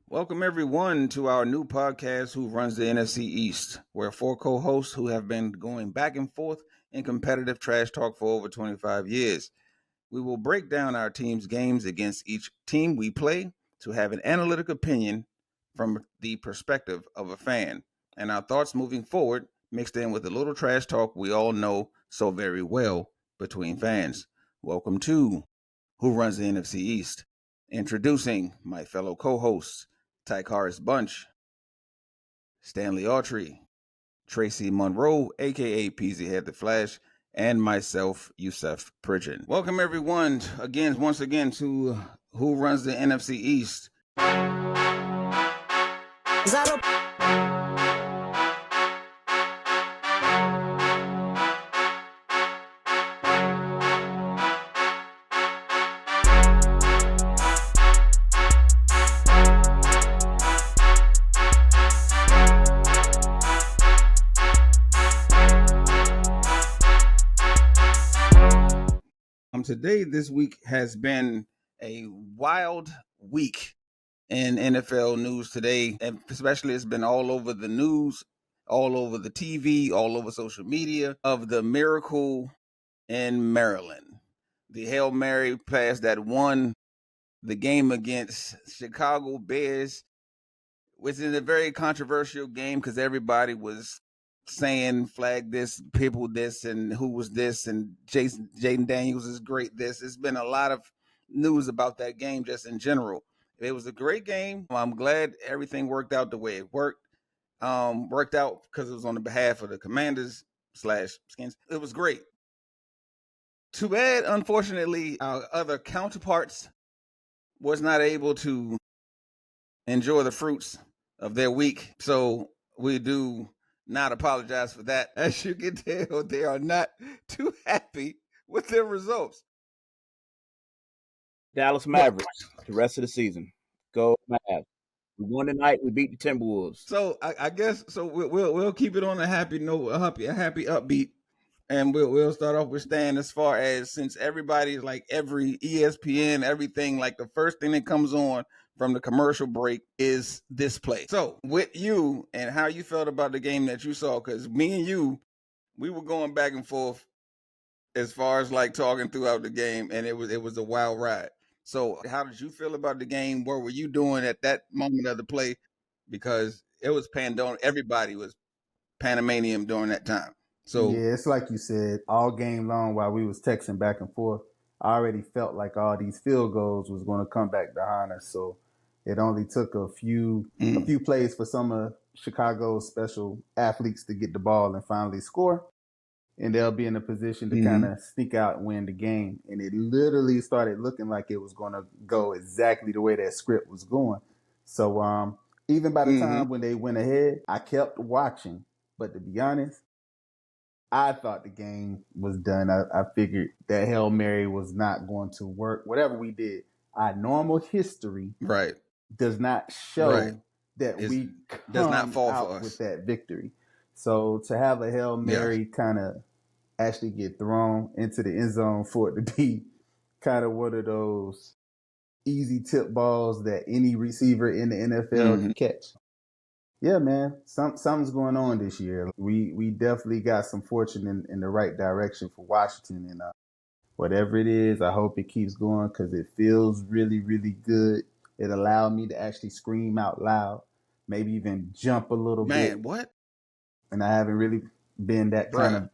Welcome, everyone, to our new podcast, Who Runs the NFC East, where four co hosts who have been going back and forth in competitive trash talk for over 25 years. We will break down our team's games against each team we play to have an analytic opinion from the perspective of a fan, and our thoughts moving forward, mixed in with a little trash talk we all know so very well between fans. Welcome to Who Runs the NFC East. Introducing my fellow co hosts, Tykaris Bunch, Stanley Autry, Tracy Monroe, aka Peasy Head the Flash, and myself, Yusef Pridgeon. Welcome everyone once again to Who Runs the NFC East. This week has been a wild week in NFL news today, and especially it's been all over the news, all over the TV, all over social media of the miracle in Maryland. The Hail Mary pass that won the game against Chicago Bears, which is a very controversial game because everybody was saying flag this, people this, and who was this, and Jaden Daniels is great this. It's been a lot of news about that game just in general. It was a great game. I'm glad everything worked out the way it worked. Worked out because it was on the behalf of the Commanders / Skins. It was great. Too bad, unfortunately, our other counterparts was not able to enjoy the fruits of their week. So we do not apologize for that. As you can tell, they are not too happy with their results. Dallas Mavericks, the rest of the season. Go Mavs. We won tonight. We beat the Timberwolves. So I guess we'll keep it on a happy note, a happy upbeat, and we'll start off with Stan. As far as since everybody's like every ESPN, everything like the first thing that comes on from the commercial break is this play. So with you and how you felt about the game that you saw, because me and you, we were going back and forth as far as like talking throughout the game, and it was a wild ride. So how did you feel about the game? What were you doing at that moment of the play? Because it was pandemic. Everybody was Panamanian during that time. So yeah, it's like you said, all game long while we was texting back and forth, I already felt like all these field goals was going to come back behind us. So it only took a few plays for some of Chicago's special athletes to get the ball and finally score. And they'll be in a position to kind of sneak out and win the game. And it literally started looking like it was going to go exactly the way that script was going. So even by the time when they went ahead, I kept watching. But to be honest, I thought the game was done. I figured that Hail Mary was not going to work. Whatever we did, our normal history does not show that we does not fall out for us with that victory. So to have a Hail Mary kind of actually get thrown into the end zone for it to be kind of one of those easy tip balls that any receiver in the NFL can catch. Yeah, man, something's going on this year. We definitely got some fortune in the right direction for Washington, and whatever it is, I hope it keeps going because it feels really, really good. It allowed me to actually scream out loud, maybe even jump a little bit. Man, what? And I haven't really been that kind of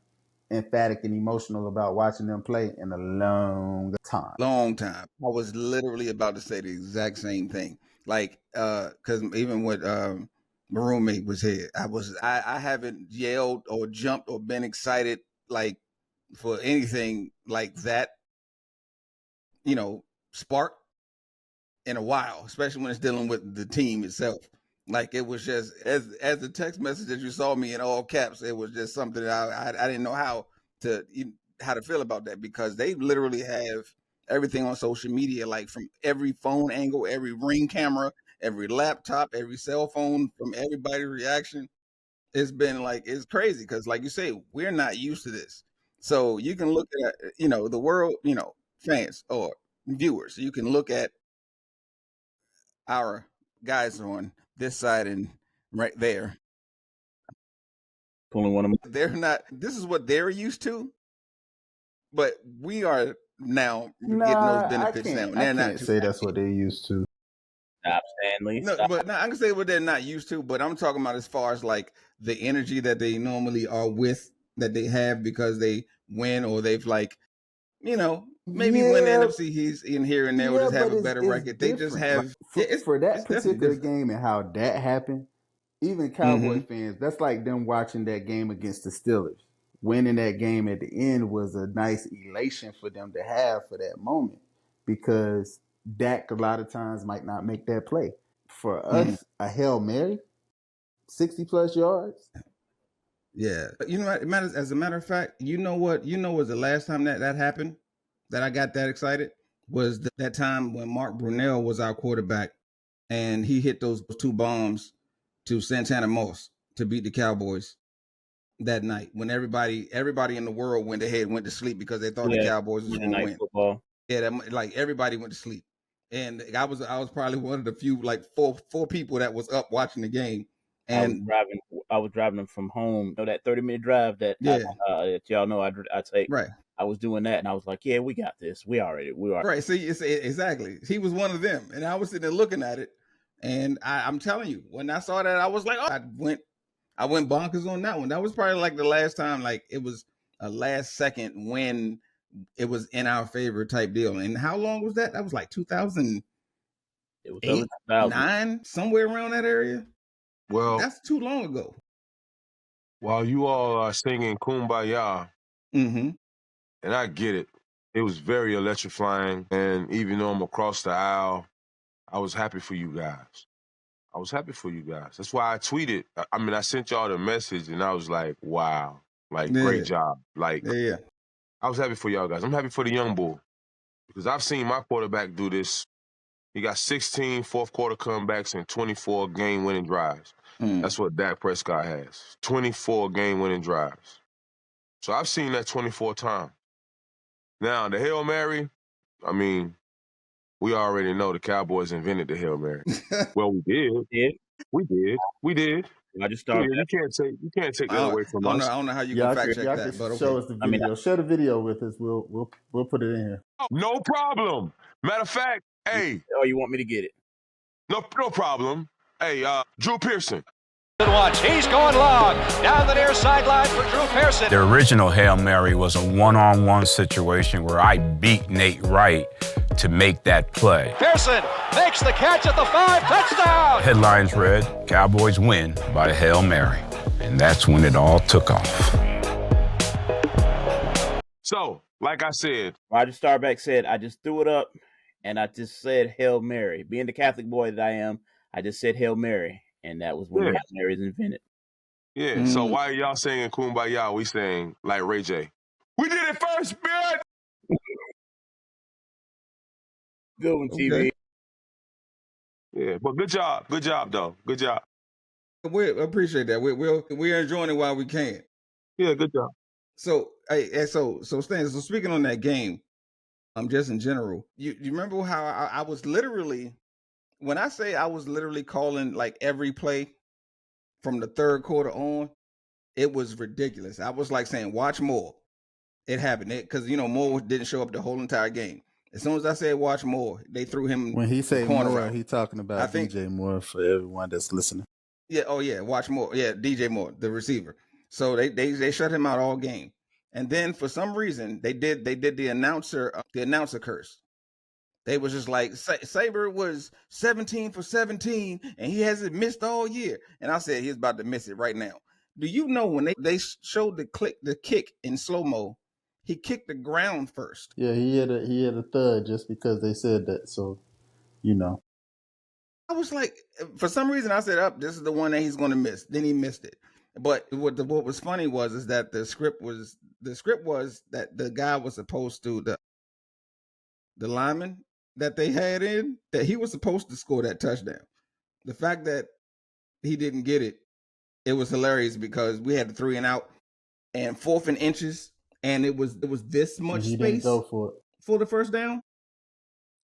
emphatic and emotional about watching them play in a long time. I was literally about to say the exact same thing. Like, because even with my roommate was here, I haven't yelled or jumped or been excited like for anything like that, spark in a while, especially when it's dealing with the team itself. Like it was just as the text message that you saw me in all caps, it was just something that I didn't know how to feel about that because they literally have everything on social media, like from every phone angle, every Ring camera, every laptop, every cell phone, from everybody's reaction. It's been like, it's crazy because like you say, we're not used to this. So you can look at, the world, fans or viewers, you can look at our guys on this side and right there. Pulling one of them. They're not. This is what they're used to, but we are now getting those Nah, I benefits now. can't. And I they're not can't too say that's happy. what they're used to. Stop, Stanley. No, Stop. but no, I can say what they're not used to. But I'm talking about as far as like the energy that they normally are with, that they have because they win or they've like, maybe when the Yeah, NFC he's in here and there will yeah, just have but a it's better it's record. They just different. Like have for that it's definitely particular different. game and how that happened. Even Cowboy Mm-hmm. fans, that's like them watching that game against the Steelers. Winning that game at the end was a nice elation for them to have for that moment because Dak a lot of times might not make that play. For Mm-hmm. us, a Hail Mary, 60 plus yards. Yeah, but you know what? It matters. As a matter of fact, you know what? You know, was the last time that happened that I got that excited was that time when Mark Brunell was our quarterback and he hit those two bombs to Santana Moss to beat the Cowboys that night when everybody in the world went ahead and went to sleep because they thought the Yeah, Cowboys was Monday going to Night win. Football. Yeah, like everybody went to sleep, and I was probably one of the few like four people that was up watching the game, I was and driving. I was driving them from home. You know that 30-minute drive that yeah, that y'all know I take. right. I was doing that, and I was like, "Yeah, we got this. We are." Right. See, exactly. He was one of them, and I was sitting there looking at it, and I'm telling you, when I saw that, I was like, oh, I went bonkers on that one. That was probably like the last time, like it was a last second when it was in our favor type deal. And how long was that? That was like 2008, It was early 2000. 9, somewhere around that area. Well, That's too long ago. while you all are singing Kumbaya, Mm-hmm. and I get it was very electrifying. And even though I'm across the aisle, I was happy for you guys. I was happy for you guys. That's why I tweeted. I mean, I sent y'all the message, and I was like, wow, like, Yeah. great job. Like, Yeah. I was happy for y'all guys. I'm happy for the young bull because I've seen my quarterback do this. He got 16 fourth quarter comebacks and 24 game winning drives. Mm. That's what Dak Prescott has. 24 game winning drives. So I've seen that 24 times. Now, the Hail Mary, I mean, we already know the Cowboys invented the Hail Mary. Well, we did. Yeah, We did. We did. I just We started. did. You can't take I that don't, away from I don't know. us. I don't know how you Y'all gonna fact can, check y'all that, can but show okay. us the I mean, video. Share the video with us. We'll put it in here. No problem. Matter of fact, hey, oh, you want me to get it? no problem. Hey, Drew Pearson. Watch, he's going long down the near sideline for Drew Pearson. The original Hail Mary was a one-on-one situation where I beat Nate Wright to make that play. Pearson makes the catch at the 5, touchdown. Headlines read, Cowboys win by Hail Mary. And that's when it all took off. So, like I said, Roger Starbuck said, I just threw it up and I just said Hail Mary. Being the Catholic boy that I am, I just said Hail Mary. And that was when Yeah. Hail Mary is invented. yeah. So why are y'all singing Kumbaya? We saying like Ray J. We did it first, man. Good one, TV. Okay. Yeah, but good job. Good job, though. Good job. We appreciate that. We're enjoying it while we can. Yeah, good job. So, Stan. So speaking on that game, just in general, you remember how I was literally, when I say I was literally calling like every play from the third quarter on, it was ridiculous. I was like saying, "Watch Moore." It happened because Moore didn't show up the whole entire game. As soon as I said, "Watch Moore," they threw him When he the say corner Moore, out. he talking I about think- DJ Moore for everyone that's listening. Yeah. Oh yeah. Watch Moore. Yeah. DJ Moore, the receiver. So they shut him out all game. And then for some reason they did the announcer curse. They was just like Saber was 17 for 17 and he hasn't missed all year. And I said he's about to miss it right now. Do you know when they showed the kick in slow mo, he kicked the ground first. Yeah, he had a thud just because they said that. So, I was like, for some reason, I said, "Up, this is the one that he's going to miss." Then he missed it. But what was funny is that the script was that the guy was supposed to the lineman that they had in that he was supposed to score that touchdown. The fact that he didn't get it, it was hilarious because we had the 3 and out and 4th and inches, and it was this and much he space didn't go for it. for the first down.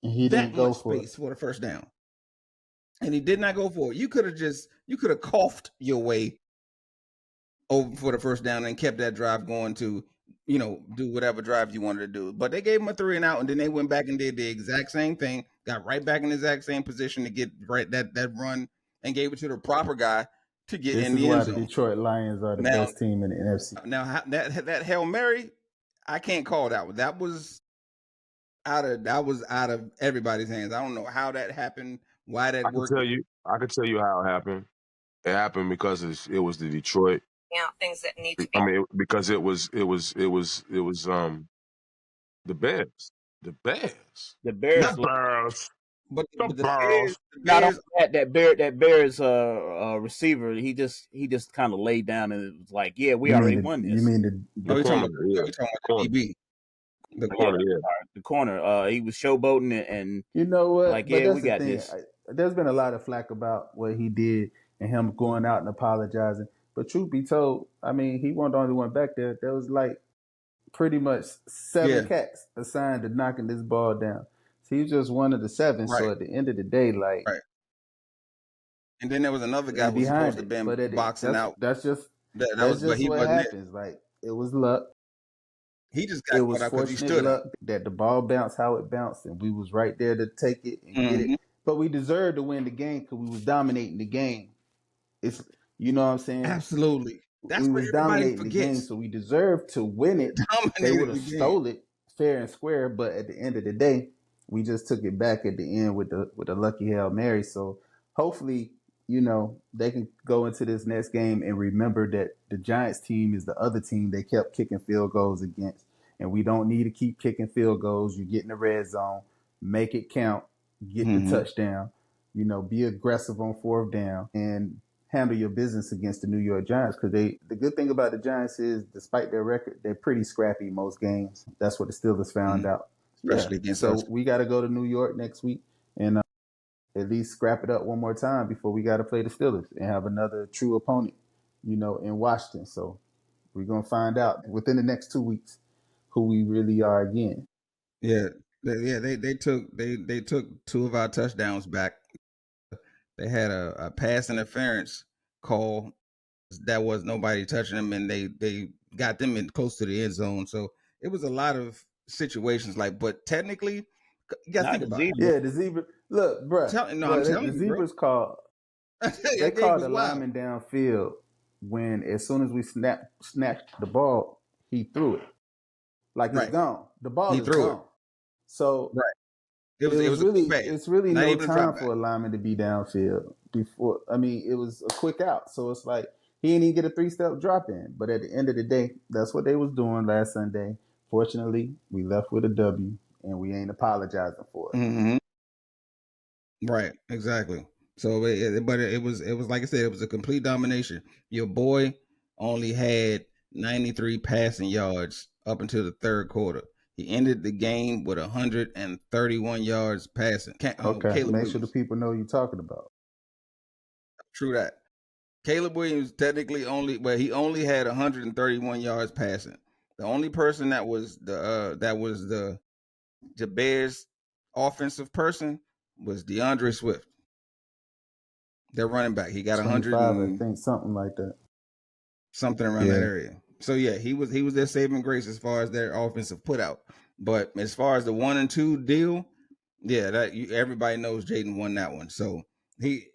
And he That didn't go much for space for the first down. and he did not go for it. You could have coughed your way over for the first down and kept that drive going to, do whatever drive you wanted to do. But they gave him a 3 and out, and then they went back and did the exact same thing, got right back in the exact same position to get right that run, and gave it to the proper guy to get This in is the why end the zone. Detroit Lions are the best team in the NFC. Now that Hail Mary, I can't call that one. That was out of everybody's hands. I don't know how that happened, why that I can worked. I can tell you how it happened. It happened because it was the Detroit. Things that need to be. I mean, because it was the Bears. The Bears. The Bears. The Bears. But The the Bears. Not Bears, only that Bears receiver, he just kind of laid down and it was like, yeah, we already won this. You mean you're talking about corner. DB. The corner. He was showboating and you know what? like, but yeah, that's we the got thing. this. There's been a lot of flack about what he did and him going out and apologizing. But truth be told, I mean, he wasn't the only one back there. There was like pretty much 7 cats assigned to knocking this ball down. So he was just one of the 7. Right. So at the end of the day, like, right. And then there was another guy who was supposed to have been boxing out. That's just but he what wasn't happens. Like, it was luck. He just got caught out because he stood luck up. that the ball bounced how it bounced, and we was right there to take it and get it. But we deserved to win the game because we was dominating the game. It's, you know what I'm saying? Absolutely. That's we what was everybody dominating forgets. the game, so we deserved to win it. They would have stole it fair and square, but at the end of the day, we just took it back at the end with a lucky Hail Mary. So hopefully, they can go into this next game and remember that the Giants team is the other team they kept kicking field goals against. And we don't need to keep kicking field goals. You get in the red zone, make it count, get the touchdown, be aggressive on 4th down and handle your business against the New York Giants. Because the good thing about the Giants is, despite their record, they're pretty scrappy most games. That's what the Steelers found out. Especially against so us. we got to go to New York next week and at least scrap it up one more time before we got to play the Steelers and have another true opponent, in Washington. So we're going to find out within the next 2 weeks who we really are again. Yeah. They took 2 of our touchdowns back. They had a pass interference call that was nobody touching them, and they got them in close to the end zone. So it was a lot of situations but technically, you got to think about it. Yeah, the zebra. Look, bro. The zebras called. They called the lineman downfield when, as soon as we snatched the ball, he threw it. Like it's gone. The ball is gone. So it was really no time for a lineman to be downfield before. I mean, it was a quick out. So it's like he didn't even get a 3-step drop in. But at the end of the day, that's what they was doing last Sunday. Fortunately, we left with a W, and we ain't apologizing for it. Right, exactly. So, but it was like I said, it was a complete domination. Your boy only had 93 passing yards up until the 3rd quarter. He ended the game with 131 yards passing. Okay, make sure the people know you're talking about. True that. Caleb Williams technically he only had 131 yards passing. The only person that was the Bears offensive person was DeAndre Swift. Their running back. He got 100 I think, something like that. Something around that area. So yeah, he was their saving grace as far as their offensive put out. But as far as the 1 and 2 deal, yeah, everybody knows Jaden won that one. So he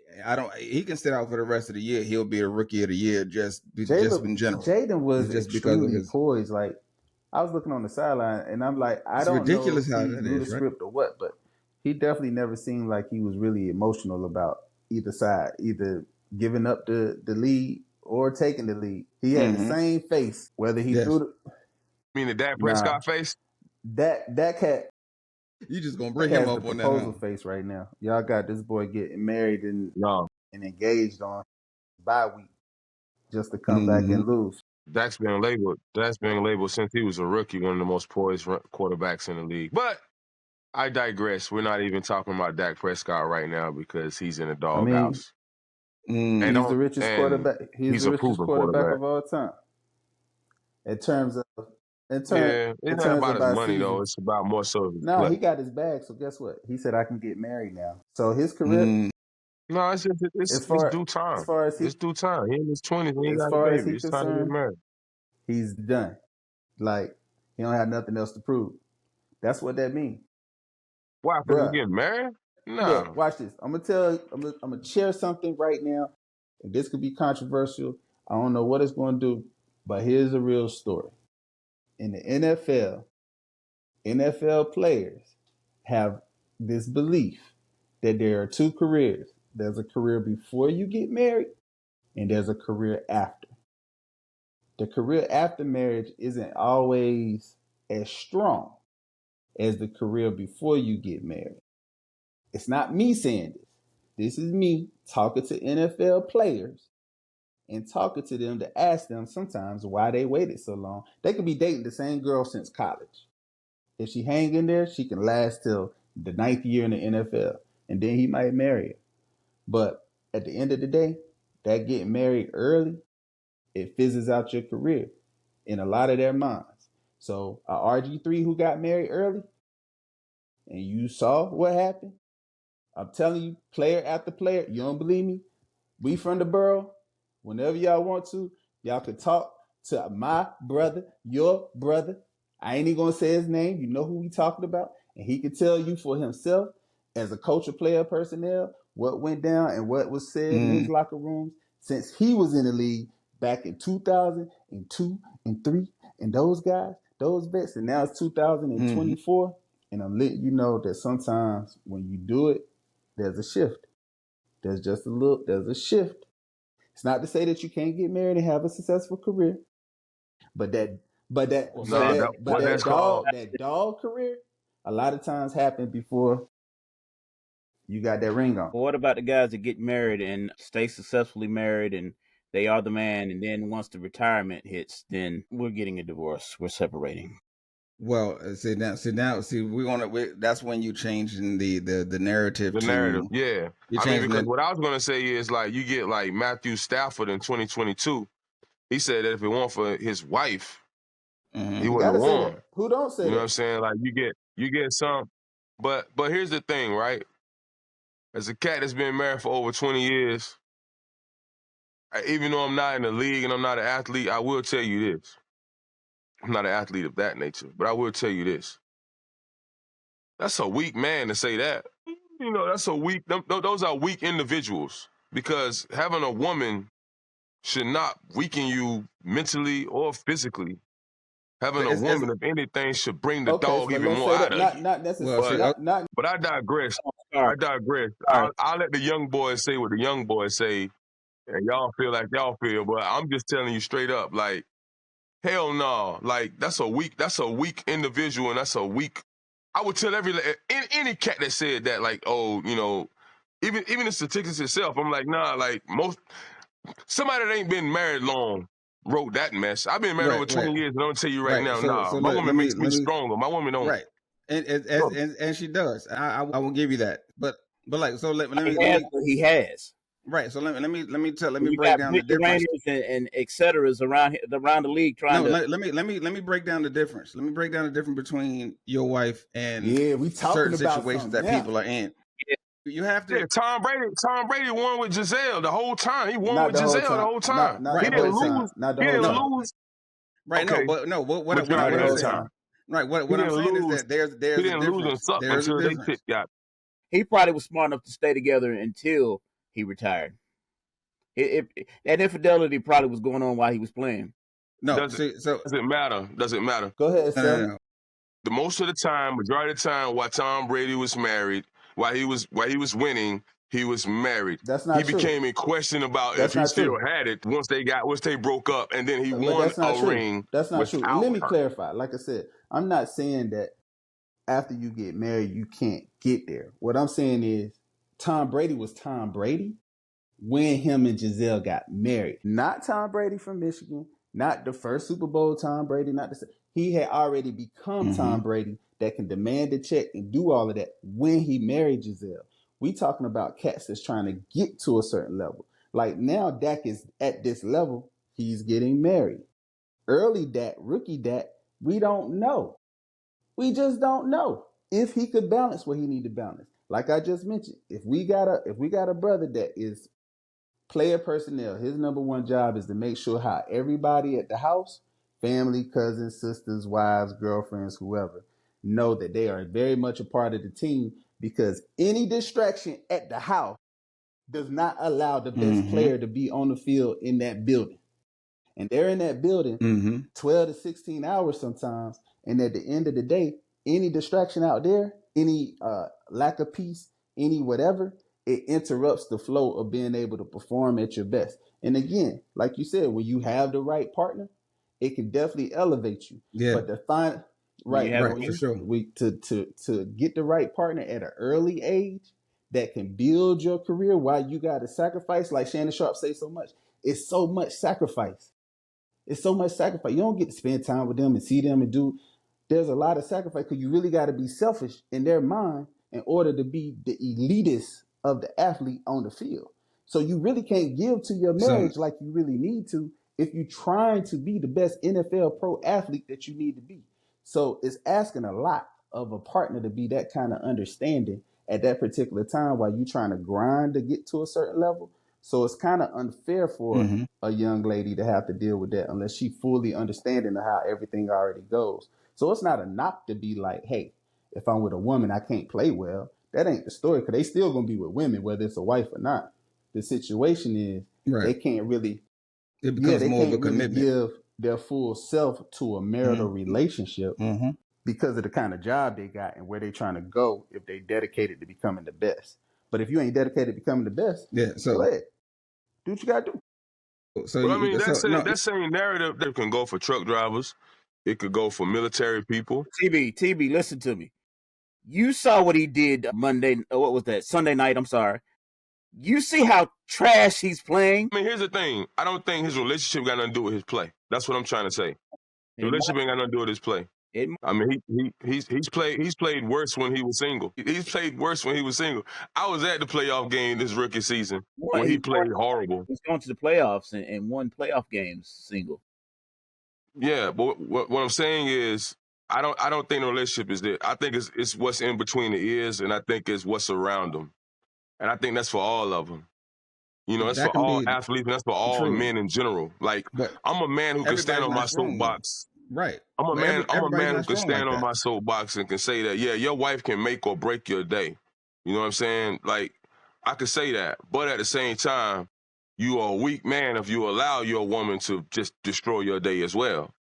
can sit out for the rest of the year. He'll be a rookie of the year just in general. Jaden was just extremely poised. Like, I was looking on the sideline and I'm like, I don't know if he knew the script or what, but he definitely never seemed like he was really emotional about either side, either giving up the lead or taking the lead. He had the same face, whether he threw the... You mean the Dak Prescott face? That cat... You just gonna bring him up on that proposal face right now. Y'all got this boy getting married and engaged on bye week just to come back and lose. Dak's been labeled since he was a rookie, one of the most poised quarterbacks in the league. But I digress. We're not even talking about Dak Prescott right now because he's in a doghouse. He's the richest quarterback. He's the richest quarterback of all time. In terms of it's not about his money though. It's about more so. No, he got his bag. So guess what? He said, "I can get married now." So his career. No, it's just As it's far due as time. far as It's due time. He in his 20s and he as got a far as baby. he It's time to get concerned, married. he's done. Like he don't have nothing else to prove. That's what that means, Why? Because he bruh. getting married? Look, No. watch this. I'm gonna share something right now, and this could be controversial. I don't know what it's going to do, but here's a real story. In the NFL players have this belief that there are two careers. There's a career before you get married, and there's a career after. The career after marriage isn't always as strong as the career before you get married. It's not me saying this. This is me talking to NFL players and talking to them to ask them sometimes why they waited so long. They could be dating the same girl since college. If she hang in there, she can last till the 9th year in the NFL, and then he might marry her. But at the end of the day, that getting married early, it fizzes out your career in a lot of their minds. So a RG3 who got married early, and you saw what happened, I'm telling you, player after player, you don't believe me? We from the borough. Whenever y'all want to, y'all can talk to my brother, your brother. I ain't even gonna say his name. You know who we talking about, and he can tell you for himself as a coach of player personnel what went down and what was said in his locker rooms since he was in the league back in 2002 and 3, and those guys, those vets, and now it's 2024, and I'm letting you know that sometimes when you do it, there's a shift. There's a shift. It's not to say that you can't get married and have a successful career, but Nah, what that's called. that dog career a lot of times happens before you got that ring on. But what about the guys that get married and stay successfully married and they are the man, and then once the retirement hits, then we're getting a divorce. We're separating. Well, that's when you changing the narrative The narrative, to yeah. you're I mean, changing because it. what I was gonna say is like you get like Matthew Stafford in 2022. He said that if it weren't for his wife, he You wouldn't gotta have say won. that. Who don't say You know what I'm that? saying? Like you get some, but here's the thing, right? As a cat that's been married for over 20 years, even though I'm not in the league and I'm not an athlete, I will tell you this. I'm not an athlete of that nature, but I will tell you this. That's a weak man to say that. You know, that's a weak. Those are weak individuals because having a woman should not weaken you mentally or physically. Having a It's woman, if anything, should bring the Okay, dog so even let's more say out that of you. not well, necessarily see, not But I digress. Sorry, I digress. sorry. I'll let the young boys say what the young boys say, and y'all feel like y'all feel. But I'm just telling you straight up, like hell no, like that's a weak individual, and that's a weak. I would tell any cat that said that, like, oh, you know, even the statistics itself, I'm like, nah, like somebody that ain't been married long wrote that mess. I've been married right, over right, 20 years, and I'm gonna tell you right right. now, So nah, so my let woman me makes me stronger. My woman don't. right, and she does. I will give you that. But like so He let has me what he has. right. So let me When you break got down the Big difference. Uranus and et ceteras around the league trying No, to. let me break down the difference. Let me break down the difference between your wife and yeah, we talking certain about situations something that now. people are in. You have Yeah, to Tom Brady won with Giselle the whole time. He won Not with the whole Giselle the time. whole time. Not He right, the didn't whole but time. lose. Not the He whole didn't no, time. lose. right, no, Okay, but no. What Not the I'm whole majority of the saying, time. time. right? He What I'm didn't saying is lose. that He there's a didn't lose and difference. suck There's a until they difference. picked got. He probably was smart enough to stay together until he retired. That infidelity probably was going on while he was playing. No, Doesn't see, so doesn't matter. Doesn't matter. Go ahead, no, no, Sally. no. The most of the time, majority of the time, while Tom Brady was married, while he was winning, he was married. That's He not true. became in question about if That's he not still true. had it once they broke up, and then he But won that's not a true. ring That's not true. And without let me her. clarify. Like I said, I'm not saying that after you get married you can't get there. What I'm saying is Tom Brady was Tom Brady when him and Giselle got married. Not Tom Brady from Michigan, not the first Super Bowl Tom Brady, not the he had already become Mm-hmm. Tom Brady that can demand a check and do all of that when he married Giselle. We talking about cats that's trying to get to a certain level. Like now Dak is at this level, he's getting married. Early Dak, rookie Dak, we don't know. We just don't know if he could balance what he need to balance. like I just mentioned, if we got a brother that is player personnel, his number one job is to make sure how everybody at the house, family, cousins, sisters, wives, girlfriends, whoever, know that they are very much a part of the team, because any distraction at the house does not allow the best player to be on the field in that building. And they're in that building 12 to 16 hours sometimes. And at the end of the day, any distraction out there, any lack of peace, any whatever, it interrupts the flow of being able to perform at your best. And again, like you said, when you have the right partner, it can definitely elevate you. Yeah. But to find for sure. To get the right partner at an early age that can build your career while you got to sacrifice, like Shannon Sharp say so much, it's so much sacrifice. It's so much sacrifice. You don't get to spend time with them and see them and do. There's a lot of sacrifice because you really got to be selfish in their mind in order to be the elitist of the athlete on the field. So you really can't give to your marriage like you really need to if you're trying to be the best NFL pro athlete that you need to be. So it's asking a lot of a partner to be that kind of understanding at that particular time while you're trying to grind to get to a certain level. So it's kind of unfair for a young lady to have to deal with that unless she fully understanding of how everything already goes. So it's not a knock to be like, hey, if I'm with a woman, I can't play well. That ain't the story, because they still going to be with women, whether it's a wife or not. The situation is they can't really, it becomes more of a commitment. Give their full self to a marital relationship because of the kind of job they got and where they're trying to go if they dedicated to becoming the best. But if you ain't dedicated to becoming the best, so go ahead. Do what you got to do. So I mean, that same narrative that can go for truck drivers. It could go for military people. TB, listen to me. You saw what he did Monday. What was that? Sunday night. I'm sorry. You see how trash he's playing? I mean, here's the thing. I don't think his relationship got nothing to do with his play. That's what I'm trying to say. The relationship ain't got nothing to do with his play. I mean, he's played worse when he was single. He's played worse when he was single. I was at the playoff game this rookie season when he played horrible. He's going to the playoffs and won playoff games single. Yeah, but what I'm saying is, I don't think the relationship is there. I think it's what's in between the ears, and I think it's what's around them, and I think that's for all of them. You know, that's for all athletes, and that's for all men in general. Like, I'm a man who can stand on my soapbox. Right. I'm a man who can stand on my soapbox and can say that, yeah, your wife can make or break your day. You know what I'm saying? Like, I could say that. But at the same time, you are a weak man if you allow your woman to just destroy your day as well.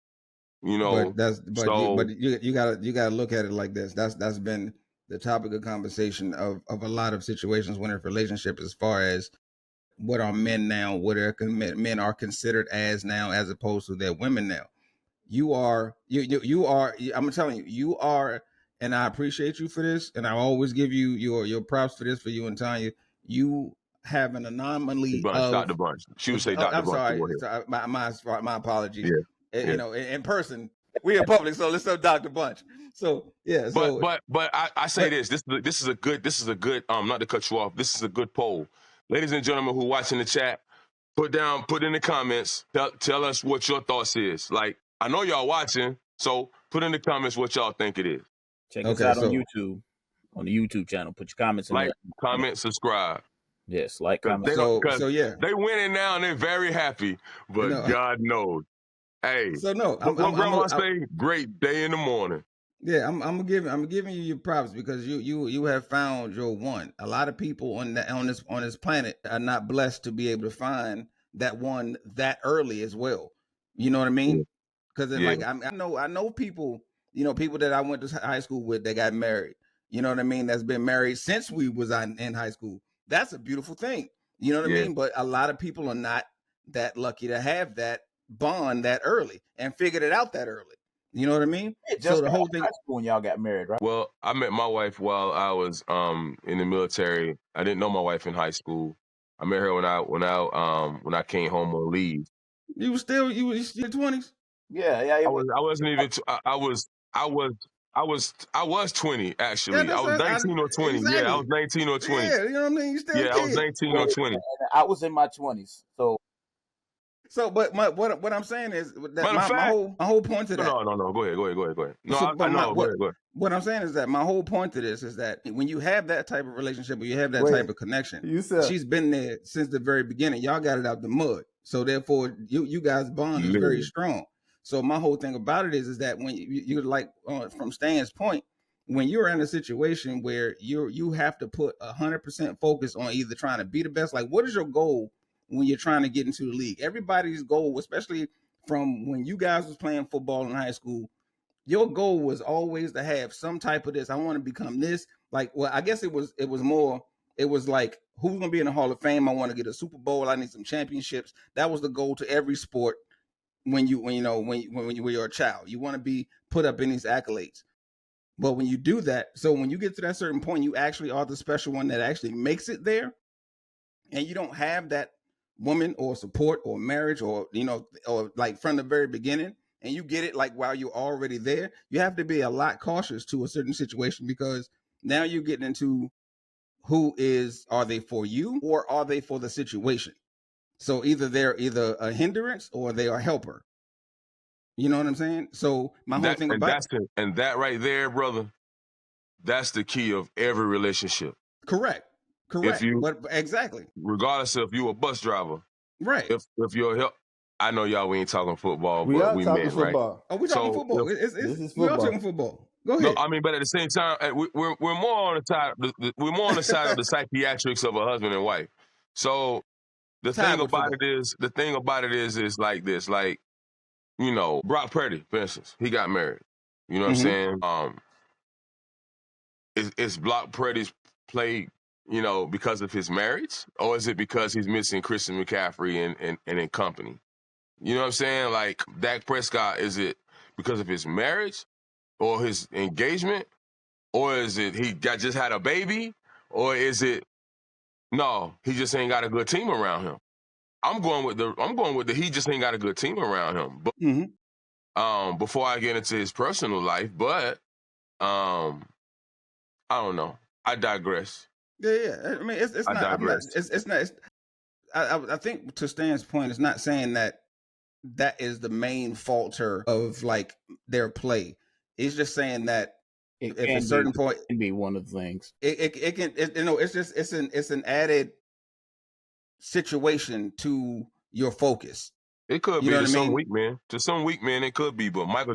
You know, you gotta look at it like this. That's been the topic of conversation of a lot of situations when in relationship, as far as what are men now, what are men are considered as now, as opposed to their women now. You are, I'm telling you, you are, and I appreciate you for this, and I always give you your props for this, for you and Tanya. You have an anomaly of Dr. Bunch. She would say Dr. Bunch. I'm sorry, my apologies. Yeah. You know, in person, we're in public, so let's have Dr. Bunch. So yeah. But I say this is a good not to cut you off. This is a good poll, ladies and gentlemen who watching the chat. Put in the comments. Tell us what your thoughts is. Like, I know y'all watching, so put in the comments what y'all think it is. Check us out on YouTube, on the YouTube channel. Put your comments in there. Comment, subscribe. Yes, comment. They winning now and they're very happy, but God knows. Hey, what grandma say? Great day in the morning. Yeah, I'm giving you your props, because you have found your one. A lot of people on this planet are not blessed to be able to find that one that early as well. You know what I mean? Because I know people, people that I went to high school with that got married. You know what I mean? That's been married since we was in high school. That's a beautiful thing. You know what I mean? But a lot of people are not that lucky to have that bond that early and figured it out that early. You know what I mean? So the whole thing. High school when y'all got married, right? Well, I met my wife while I was in the military. I didn't know my wife in high school. I met her when I came home on leave. You were still 20s? Yeah. I wasn't even. I was 20 actually. Yeah, I was 19 or 20. Exactly. Yeah, I was 19 or 20. Yeah, you know what I mean? You still a kid. I was 19 or 20. I was in my 20s, so So, but what I'm saying is that Matter of my fact, whole point to that. no. Go ahead. No, So, I know. Go ahead. What I'm saying is that my whole point to this is that when you have that type of relationship, when you have that Wait, type of connection, you said she's been there since the very beginning. Y'all got it out the mud, so therefore you guys' bond is very Literally. strong. So my whole thing about it is that when you like from Stan's point, when you're in a situation where you have to put 100% focus on either trying to be the best, like what is your goal when you're trying to get into the league? Everybody's goal, especially from when you guys was playing football in high school, your goal was always to have some type of this. I want to become this. Like, well, I guess it was more. It was like, who's gonna be in the Hall of Fame? I want to get a Super Bowl. I need some championships. That was the goal to every sport. When you're a child, you want to be put up in these accolades. But when you do that, so when you get to that certain point, you actually are the special one that actually makes it there, and you don't have that woman or support or marriage or or like from the very beginning, and you get it like while you're already there, you have to be a lot cautious to a certain situation, because now you're getting into are they for you or are they for the situation? So they're either a hindrance or they are a helper. You know what I'm saying? So my whole thing about and that right there, brother, that's the key of every relationship. correct. If you, But exactly. regardless of you a bus driver, Right. if you're help, I know y'all we ain't talking football, we but are we talking men, right? football. Oh, we're talking So football. This is We are football. talking football. Go no, ahead. I mean, but at the same time, we're more on the side. We're more on the side of the psychiatrics of a husband and wife. So the Time thing with about football. it is like this, like Brock Purdy, for instance, he got married. You know what I'm Mhm. saying? Is Brock Purdy's play, because of his marriage, or is it because he's missing Christian McCaffrey and in company? You know what I'm saying? Like Dak Prescott, is it because of his marriage or his engagement, or is it he just had a baby, or is it no, he just ain't got a good team around him? I'm going with the he just ain't got a good team around him. But before I get into his personal life, but I don't know. I digress. Yeah. I mean, it's I not. I'm not. digress. It's not. I think to Stan's point, it's not saying that is the main falter of like their play. It's just saying that It if a can be certain point, one of the things. it can. It's just it's an added situation to your focus. It could You be know to what I some mean? weak men. To some weak men, it could be. But Michael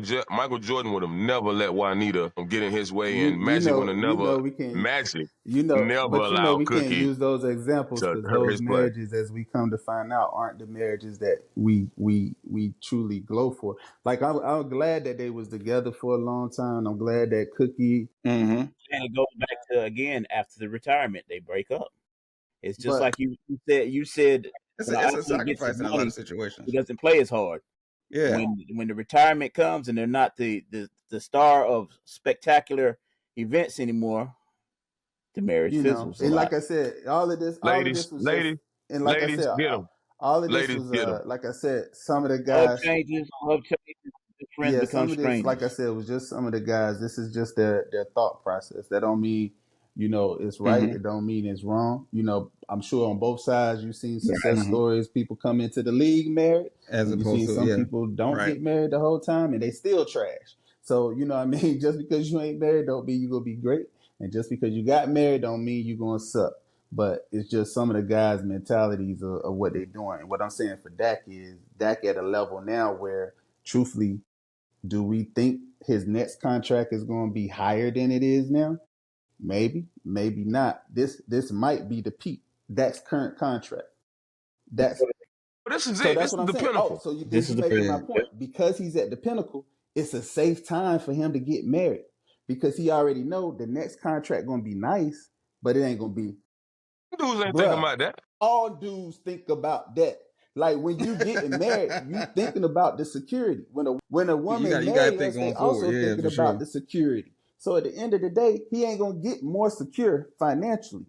Jordan would have never let Juanita get in his way, and Magic would have never. We can Magic never but allowed we can't Cookie use those examples to because hurt those his play. marriages, as we come to find out, aren't the marriages that we truly glow for. Like I'm glad that they was together for a long time. I'm glad that Cookie. Mm-hmm. And it goes back to, again, after the retirement, they break up. It's just But like you said. You said It's when a, an it's a athlete gets his sacrifice in a lot money, of situations. he doesn't play as hard. Yeah. When the retirement comes and they're not the star of spectacular events anymore, the marriage fizzles a and lot. like I said, all of this was just, and like I said, Get them. all of this Ladies, was, get them. like I said, some of the Love guys. changes, good friends Yeah, become some of this, like I strangers. said, was just some of the guys. This is just their thought process. That don't mean, it's right. Mm-hmm. It don't mean it's wrong. I'm sure on both sides you've seen success Mm-hmm. stories. People come into the league married, As and you've opposed seen to some people don't right. get married the whole time and they still trash. So what I mean, just because you ain't married don't mean you're gonna be great, and just because you got married don't mean you're gonna suck. But it's just some of the guys' mentalities of what they're doing. And what I'm saying for Dak is Dak at a level now where, truthfully, do we think his next contract is going to be higher than it is now? Maybe, maybe not. This might be the peak. That's current contract. That's But this is so it. that's This what is I'm the saying. Oh, pinnacle. so you This is the making my period. point. Because he's at the pinnacle, it's a safe time for him to get married because he already know the next contract going to be nice, but it ain't going to be. Dudes ain't thinking Bruh, about that. all dudes think about that. Like when you getting married, you thinking about the security. When a woman You got to marries think us, they going forward. also Yeah, thinking for about sure. the security. So at the end of the day, he ain't gonna get more secure financially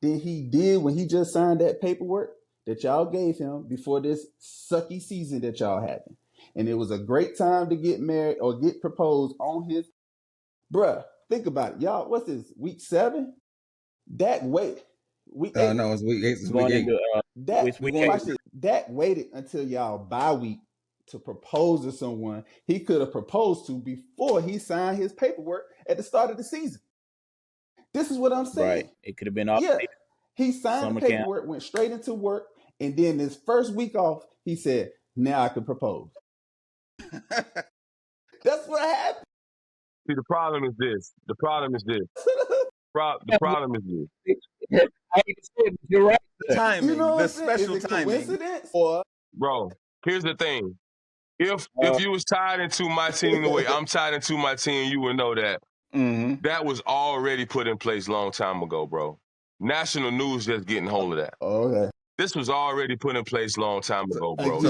than he did when he just signed that paperwork that y'all gave him before this sucky season that y'all having. And it was a great time to get married or get proposed on his. Bruh, think about it. Y'all, what's this, week 7? Week 8. No, it's week 8. It's week Going 8. into Dak, which We're we going. can't. watch this. Dak waited until y'all bye week to propose to someone he could have proposed to before he signed his paperwork at the start of the season. This is what I'm saying. Right. It could have been off. Yeah. He signed Summer the paperwork, went straight into work, and then his first week off, he said, now I can propose. That's what happened. See, the problem is this. The problem is this. The problem is this. I hate to say it, but you're right. The timing, You know what the I'm saying? special Is it timing. coincidence or Bro, here's the thing. If you was tied into my team the way I'm tied into my team, you would know that that was already put in place a long time ago, bro. National news just getting hold of that. okay. This was already put in place a long time ago, bro. So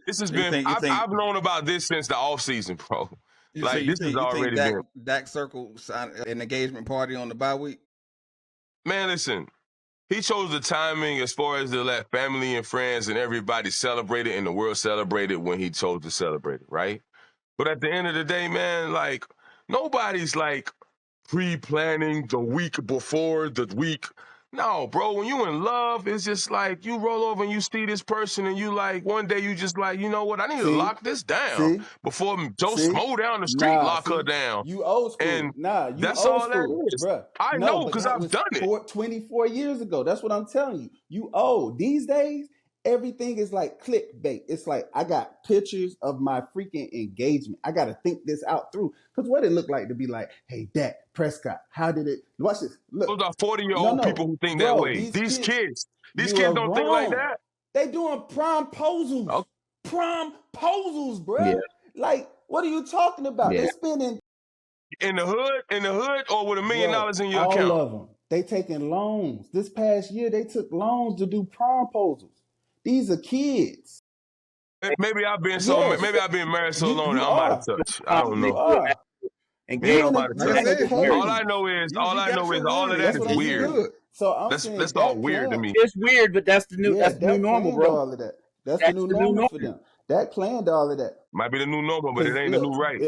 This has been. I've known about this since the off season, bro. Like this has already been. Dak circle an engagement party on the bye week. Man, listen. He chose the timing as far as to let family and friends and everybody celebrate it and the world celebrate it when he chose to celebrate it, right? But at the end of the day, man, like, nobody's, like, pre-planning the week before the week. No, bro, when you in love, it's just like you roll over and you see this person and you like, one day you just like, you know what, I need to lock this down before Joe Smo down the street lock her down. You old school. And you that's old all school, that is. bruh. I know because I've done it. 24 years ago. That's what I'm telling you. You old. These days, everything is like clickbait. It's like I got pictures of my freaking engagement. I got to think this out through. Because what it looked like to be like, hey, Dak Prescott, how did it? Watch this. Look. Those are 40-year-old people who think that way. These kids don't think like that. They doing promposals. Okay. Promposals, bro. Yeah. Like, what are you talking about? Yeah. They spending in the hood, or with $1 million in your all account? All of them. They taking loans. This past year, they took loans to do promposals. These are kids. Maybe I've been married so long that I'm out of touch. I don't know. All I know is all of that is weird. So I'm that's all weird to me. It's weird, but that's the new normal, bro. All of that. That's the new normal for them. Dak planned all of that. Might be the new normal, but it ain't the new right.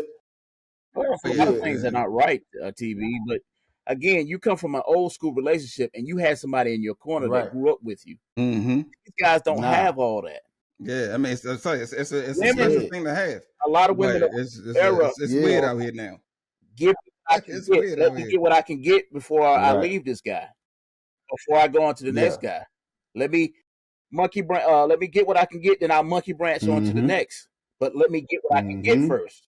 Well, a lot of things are not right, TV. But again, you come from an old school relationship, and you had somebody in your corner that grew up with you. These guys don't have all that. Yeah, I mean, it's a special thing to have. A lot of women, it's weird out here now. Let me get what I can get before I leave this guy. Before I go on to the next guy, let me get what I can get, then I'll monkey branch on to the next. But let me get what I can get first.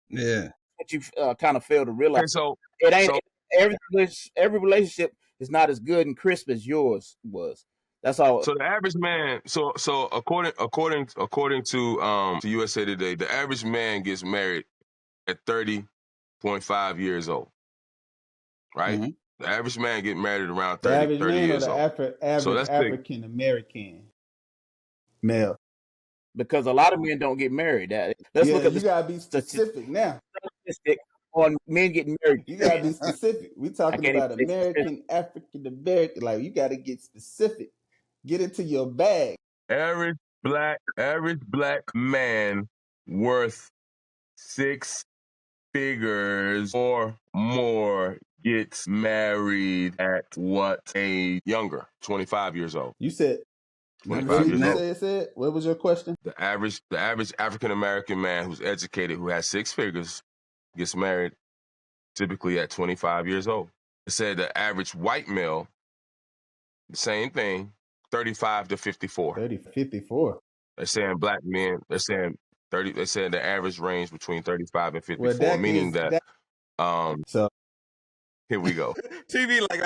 Yeah, what you kind of fail to realize. So it ain't every relationship is not as good and crisp as yours was. That's all. So the average man, so according to USA Today, the average man gets married at 30.5 years old. Right? The average man get married around 30 years old. Average African American male. Because a lot of men don't get married. Let's look at you gotta be specific now. Statistic on men getting married. You gotta be specific. We talking about American, African American. Like you gotta get specific. Get into your bag. Average black man worth 6 figures or more gets married at what age? Younger, 25 years old. You said 25 years old. What was your question? The average African American man who's educated, who has 6 figures, gets married typically at 25 years old. It said the average white male, the same thing, 35 to 54. 54. They're saying black men, they're saying 30, they said the average range between 35 and 54, meaning that so here we go. TV like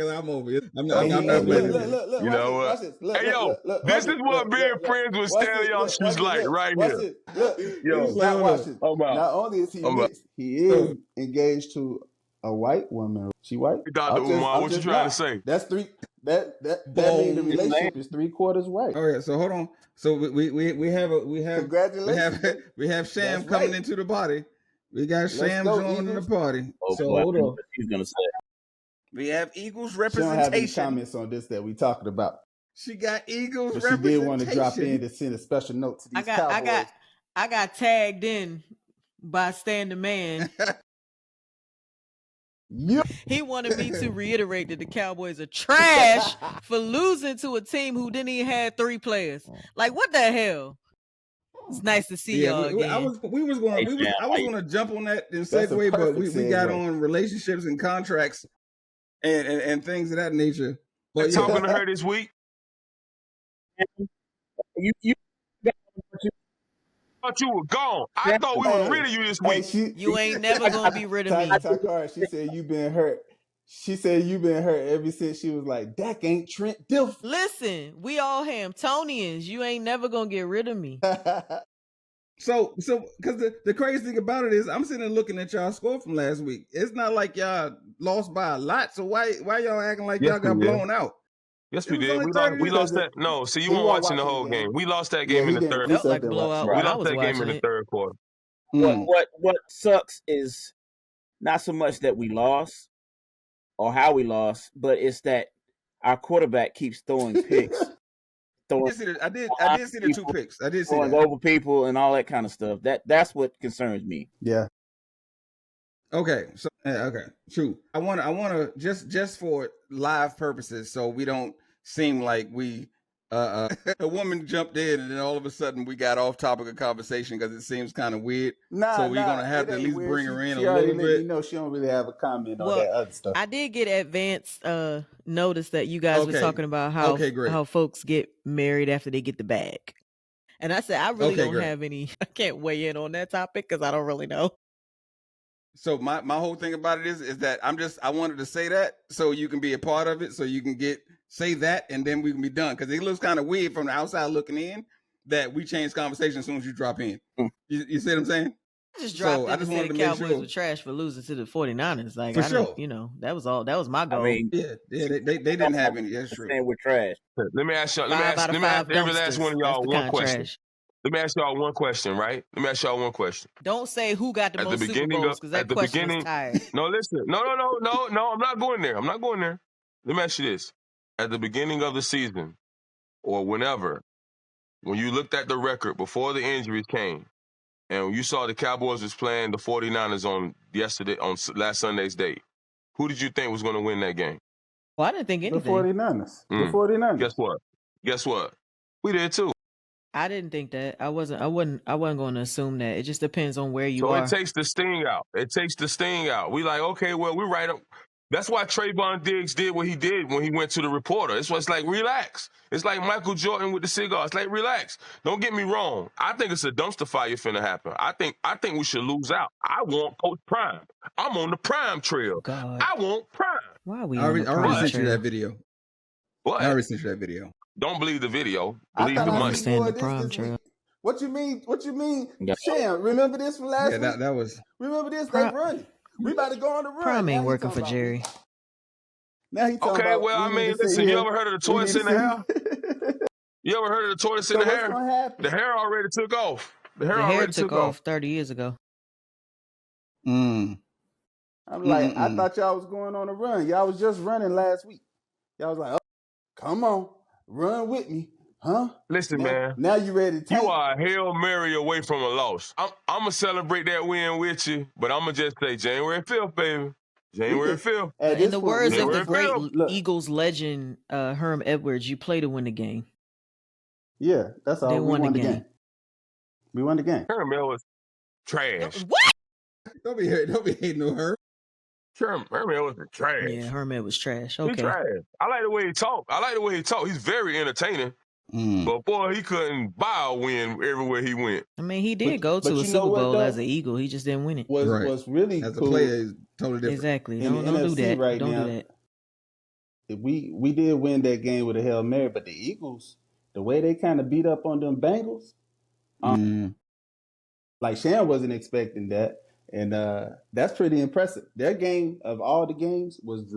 I'm over it. I'm not look, you know what? Hey yo, this is what being friends with Stanley Ocean's like right here. Look, yo, not only is he mixed, he is engaged to a white woman. She white? Dr. Umar, what you trying to say? That's three. That means the relationship is 3/4 white. All right, so hold on. So we have congratulations. we have Sham coming into the party. We got Sham joining the party. So hold on. He's gonna say. We have Eagles She representation. don't have any comments on this that we talking about. She got Eagles but representation. She did want to drop in to send a special note to these Cowboys. I got tagged in by Stan the Man. He wanted me to reiterate that the Cowboys are trash for losing to a team who didn't even have 3 players. Like, what the hell? It's nice to see y'all again. I was going to jump on that and segue, but we got on relationships and contracts and things of that nature. But talking to her this week. You thought you were gone. I thought we was rid of you this week. You ain't never gonna be rid of me. Takara, she said you've been hurt. She said you've been hurt ever since she was like, Dak ain't Trent Dilfer. Listen, we all Hamptonians. You ain't never gonna get rid of me. So, because the crazy thing about it is, I'm sitting there looking at y'all score from last week. It's not like y'all lost by a lot. So why y'all acting like y'all got blown out? Yes, we did. We lost that. No, see, you weren't watching the whole game. We lost that game in the third. Felt like blowout. We lost that game in the third quarter. What sucks is not so much that we lost or how we lost, but it's that our quarterback keeps throwing picks. I did see the 2 picks. I did see that. Over people and all that kind of stuff. That's what concerns me. Yeah. Okay. So okay, true. I want to just for live purposes, so we don't seem like we a woman jumped in and then all of a sudden we got off topic of conversation because it seems kind of weird. So we're gonna have to at least bring her in a little bit. You know, she don't really have a comment on that other stuff. I did get advanced notice that you guys were talking about how folks get married after they get the bag, and I said I really don't have any. I can't weigh in on that topic because I don't really know. So my whole thing about it is that I wanted to say that so you can be a part of it, so you can say that, and then we can be done. Because it looks kind of weird from the outside looking in that we change conversation as soon as you drop in. You see what I'm saying? I just dropped in and said the Cowboys were trash for losing to the 49ers. Like, that was my goal. I mean, they didn't have any. That's true. We're trash. Let me ask every last one of y'all one question. Let me ask y'all one question, right? Let me ask y'all one question. Don't say who got the most Super Bowls, because that question is tired. No, listen. No. I'm not going there. Let me ask you this. At the beginning of the season, or whenever, when you looked at the record before the injuries came, and you saw the Cowboys was playing the 49ers on last Sunday's date, who did you think was going to win that game? Well, I didn't think anything. The 49ers. The 49ers. Guess what? We did too. I didn't think that. I wasn't going to assume that. It just depends on where you are. So it takes the sting out. We like, okay, well, we're right up. That's why Trayvon Diggs did what he did when he went to the reporter. It's like, relax. It's like Michael Jordan with the cigar. It's like, relax. Don't get me wrong. I think it's a dumpster fire finna happen. I think we should lose out. I want Coach Prime. I'm on the Prime trail. God. I want Prime. Why are we I already sent you that video. What? I already sent you that video. Don't believe the video. Believe the money. Understand the Prime trail. What you mean? Sham, remember this from last week? That was. Remember this? They running. We about to go on the run. Prime ain't working for Jerry. Now he talking about, well, I mean, listen, you ever heard of the tortoise in the hair? You ever heard of the tortoise in the hair? What's gonna happen? The hair already took off. The hair took off 30 years ago. I'm like, I thought y'all was going on a run. Y'all was just running last week. Y'all was like, oh, come on, run with me. Huh? Listen, man. Now you ready to tank. You are a Hail Mary away from a loss. I'm going to celebrate that win with you, but I'm going to just say January 5th, baby. January 5th. In the words of the great Eagles legend, Herm Edwards, you play to win the game. Yeah, that's all. We won the game. We won the game. Herm Edwards trash. What? Don't be hating on her. Herm Edwards was trash. Yeah, Herm Edwards was trash. Okay. He's trash. I like the way he talk. He's very entertaining. But boy, he couldn't buy a win everywhere he went. I mean, he did go to a Super Bowl as an Eagle. He just didn't win it. What's really as cool, a player is totally different. Exactly. Don't do that. Right don't now, do that. We did win that game with a Hail Mary, but the Eagles, the way they kind of beat up on them Bengals, like Shan wasn't expecting that, and that's pretty impressive. Their game of all the games was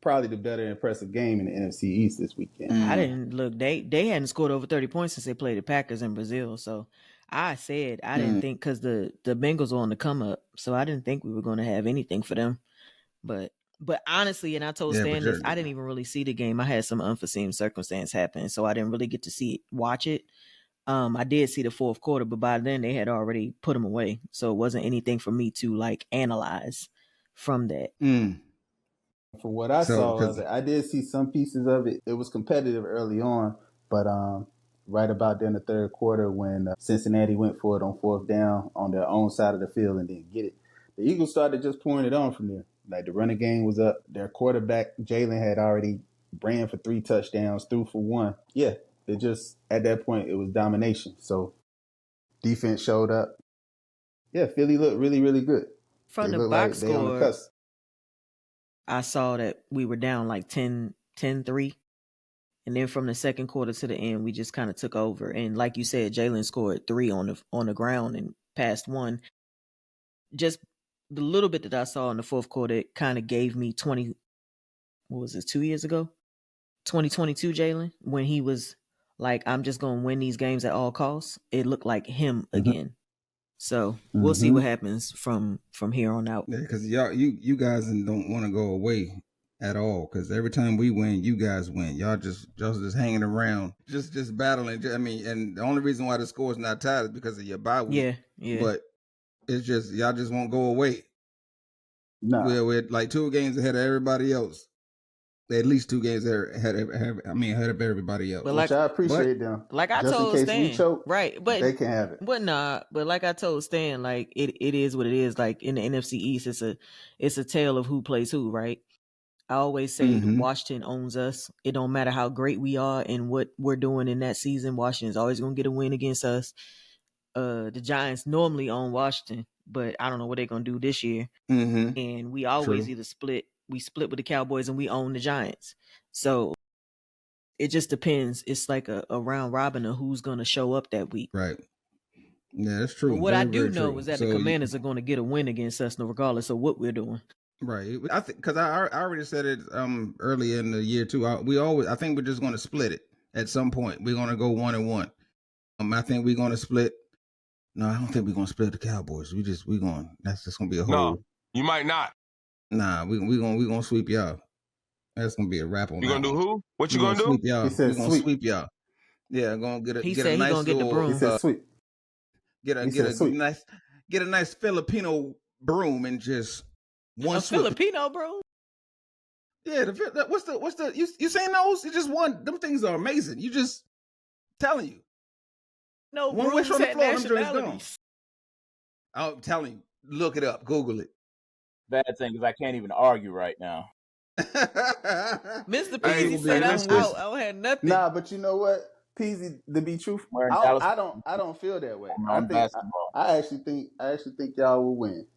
probably the better impressive game in the NFC East this weekend. I didn't look. They hadn't scored over 30 points since they played the Packers in Brazil. So I said I didn't think, because the Bengals were on the come up, so I didn't think we were going to have anything for them. But honestly, and I told Stan this, I didn't even really see the game. I had some unforeseen circumstance happen, so I didn't really get to watch it. I did see the fourth quarter, but by then they had already put them away, so it wasn't anything for me to like analyze. from that. From what I saw of it, I did see some pieces of it. It was competitive early on, but right about there in the third quarter when Cincinnati went for it on fourth down on their own side of the field and didn't get it, the Eagles started just pouring it on from there. Like the running game was up. Their quarterback, Jalen, had already ran for 3 touchdowns, threw for 1. Yeah, it just, at that point, it was domination. So defense showed up. Yeah, Philly looked really, really good. From they the box like they on the score, cusp. I saw that we were down like 10-3. And then from the second quarter to the end, we just kind of took over. And like you said, Jalen scored 3 on the ground and passed 1. Just the little bit that I saw in the fourth quarter, it kind of gave me 2 years ago? 2022 Jalen, when he was like, I'm just going to win these games at all costs. It looked like him again. So we'll see what happens from here on out. Yeah, because you guys don't want to go away at all. Because every time we win, you guys win. Y'all just hanging around, just battling. I mean, and the only reason why the score is not tied is because of your bye week. Yeah. But it's just y'all just won't go away. No, we're like 2 games ahead of everybody else. At least 2 games ahead of everybody else. But which I appreciate them. Like I just told in case Stan, we choke, right? But they can have it. But like I told Stan, like it is what it is. Like in the NFC East, it's a tale of who plays who, right? I always say Washington owns us. It don't matter how great we are and what we're doing in that season. Washington's always gonna get a win against us. The Giants normally own Washington, but I don't know what they're gonna do this year. And we always either split. We split with the Cowboys and we own the Giants. So it just depends. It's like a round robin of who's going to show up that week. Right. Yeah, that's true. But what I do know is that the Commanders are going to get a win against us, regardless of what we're doing. Right. I think because I already said it early in the year too. I think we're just going to split it at some point. We're going to go 1-1. I think we're going to split. No, I don't think we're going to split the Cowboys. That's just going to be a whole. No, you might not. Nah, we're going to sweep y'all. That's going to be a wrap on that. You going to do who? What you going to do? Sweep y'all. He said we're going to sweep y'all. Yeah, going to he get said a nice he gonna get the broom. He said sweep. Get a nice Filipino broom and just one Filipino broom. Yeah, what's the you seen those? You just one. Them things are amazing. You just telling you. No, one wish on the floor, them joints gone. nationalities. I'm telling you, look it up, Google it. Bad thing is I can't even argue right now. Mr. Peasy said I'm out. I don't have nothing. Nah, but you know what, Peasy, to be truthful, I don't feel that way. I actually think y'all will win.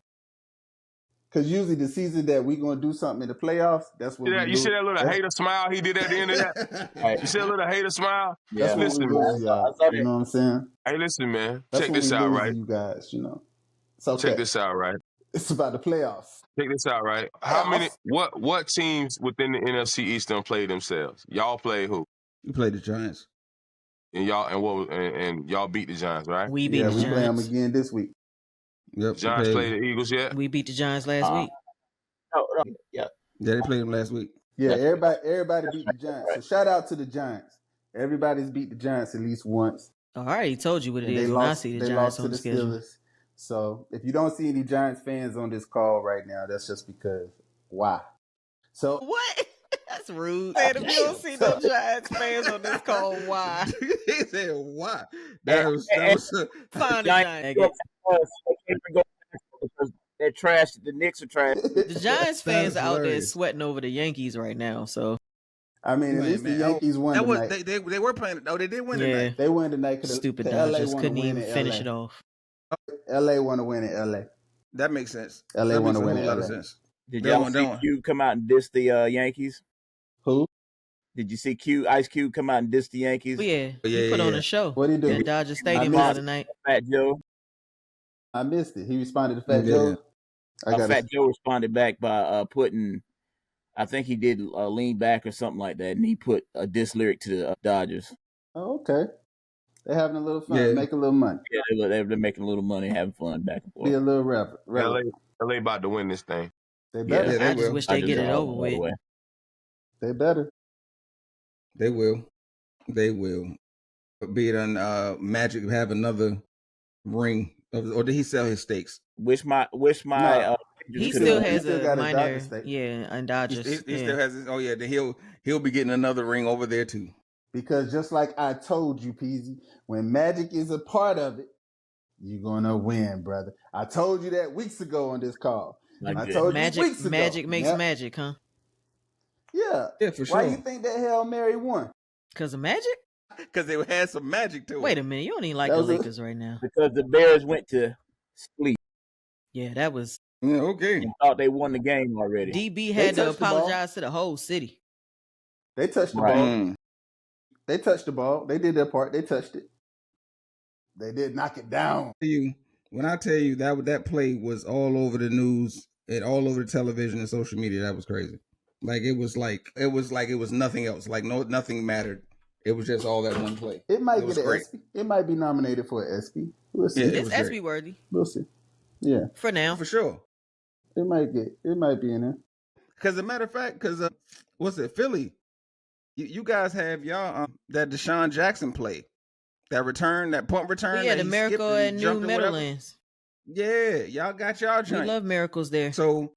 Because usually the season that we're going to do something in the playoffs, that's what you see that little hater smile he did at the end of that? Right. You see that little hater smile? Yeah. That's listen, what we lose, y'all. You know what I'm saying? Hey, listen, man. That's check this out, right? You guys, you know. It's okay. Check this out, right? It's about the playoffs. Check this out, right? How many? What teams within the NFC East don't play themselves? Y'all play who? You played the Giants. And y'all beat the Giants, right? We beat the Giants. We play them again this week. Yep. The Giants played the Eagles yet? We beat the Giants last week. Yeah, they played them last week. Yeah, everybody beat the Giants. So shout out to the Giants. Everybody's beat the Giants at least once. I already told you what it is when I see the Giants on the schedule. Steelers. So if you don't see any Giants fans on this call right now, that's just because why? So what? That's rude. If you don't see no Giants fans on this call, why? He said why? That was fine. They're trash. The Knicks are trash. The Giants fans are out there sweating over the Yankees right now. So I mean, at least the Yankees won tonight. They were playing. Oh, they did win tonight. They won tonight. Stupid Dodgers couldn't even finish it off. LA want to win in LA. That makes sense. LA want to win in LA. Sense. Did y'all see Cube come out and diss the Yankees? Who? Did you see Ice Cube come out and diss the Yankees? He put on a show. What did he do? At Dodger Stadium the other night. Fat Joe. I missed it. He responded to Fat Joe. Fat Joe responded back by putting, I think he did lean back or something like that, and he put a diss lyric to the Dodgers. Oh, okay. They're having a little fun, making a little money. Yeah, they're making a little money, having fun back and forth. Be a little rapper. LA about to win this thing. They better. I just wish they get it over with. They better. They will. Be it on Magic have another ring, or did he sell his stakes? Wish my He still has still a got a minor, Dodger state. and Dodgers. He still has his, then he'll be getting another ring over there too. Because just like I told you, Peasy, when Magic is a part of it, you're gonna win, brother. I told you that weeks ago on this call. I told you weeks ago. Magic makes magic, huh? Yeah. For sure. Why you think that Hail Mary won? Because of Magic? Because they had some magic to it. Wait a minute, you don't even like the Lakers right now. Because the Bears went to sleep. Yeah, that was. Yeah, okay. And thought they won the game already. DB had to apologize to the whole city. They touched the ball. They touched the ball. They did their part. They touched it. They did knock it down. When I tell you that play was all over the news and all over the television and social media, that was crazy. It was nothing else. Nothing mattered. It was just all that one play. It might get an SP. It might be nominated for an SP. We'll see. It's SP worthy. We'll see. Yeah. For now. For sure. It might be in there. Because as a matter of fact, what's it, Philly? You guys have y'all that Deshaun Jackson play. That punt return. Yeah, the miracle at New Meadowlands. Yeah, y'all got y'all joint. We love miracles there. So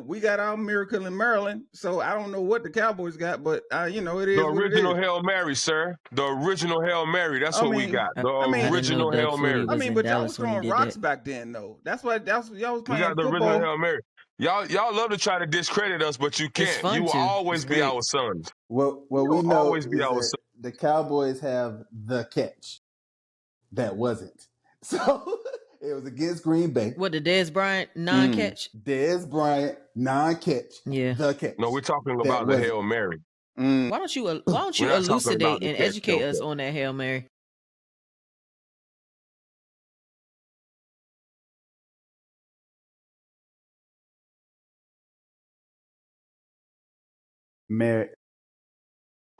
we got our miracle in Maryland. So I don't know what the Cowboys got, but it is the original Hail Mary, sir. The original Hail Mary. That's what we got. The original Hail Mary. But y'all was throwing rocks back then, though. That's what y'all was playing. We got the original Hail Mary. Y'all love to try to discredit us, but you can't. You will always be our sons. Well, we know always be our sons. The Cowboys have the catch. That wasn't. So it was against Green Bay. What, the Dez Bryant non-catch? Dez Bryant non-catch. Yeah. The catch. No, we're talking about the Hail Mary. Why don't you elucidate and educate us on that Hail Mary? Mary.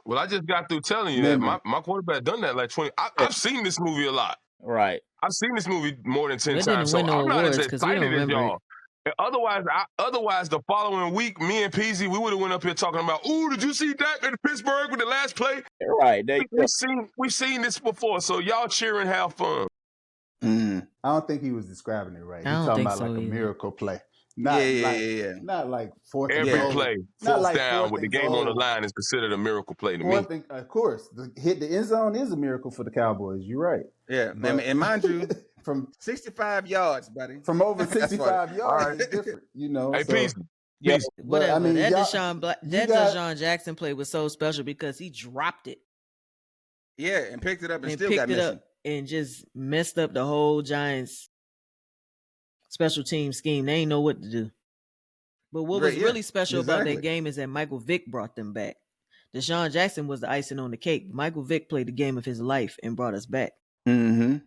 Well, I just got through telling you that my quarterback done that like 20. I've seen this movie a lot. Right. I've seen this movie more than 10 times. So I'm not as excited as y'all. Otherwise, the following week, me and Peasy, we would have went up here talking about, ooh, did you see that in Pittsburgh with the last play? Right. We've seen this before, so y'all cheer and have fun. I don't think he was describing it right. He's talking about a miracle play. Not like fourth and every goal. play, fourth down with the game on the line is considered a miracle play to me. Of course, hit the end zone is a miracle for the Cowboys. You're right. Yeah, and mind you, from 65 yards, buddy. From over 65 yards is different, Hey, Peace. Yeah, whatever. That Deshaun Jackson play was so special because he dropped it. Yeah, and picked it up and still got missing. And just messed up the whole Giants special team scheme. They ain't know what to do. But what was really special about that game is that Michael Vick brought them back. Deshaun Jackson was the icing on the cake. Michael Vick played the game of his life and brought us back. It's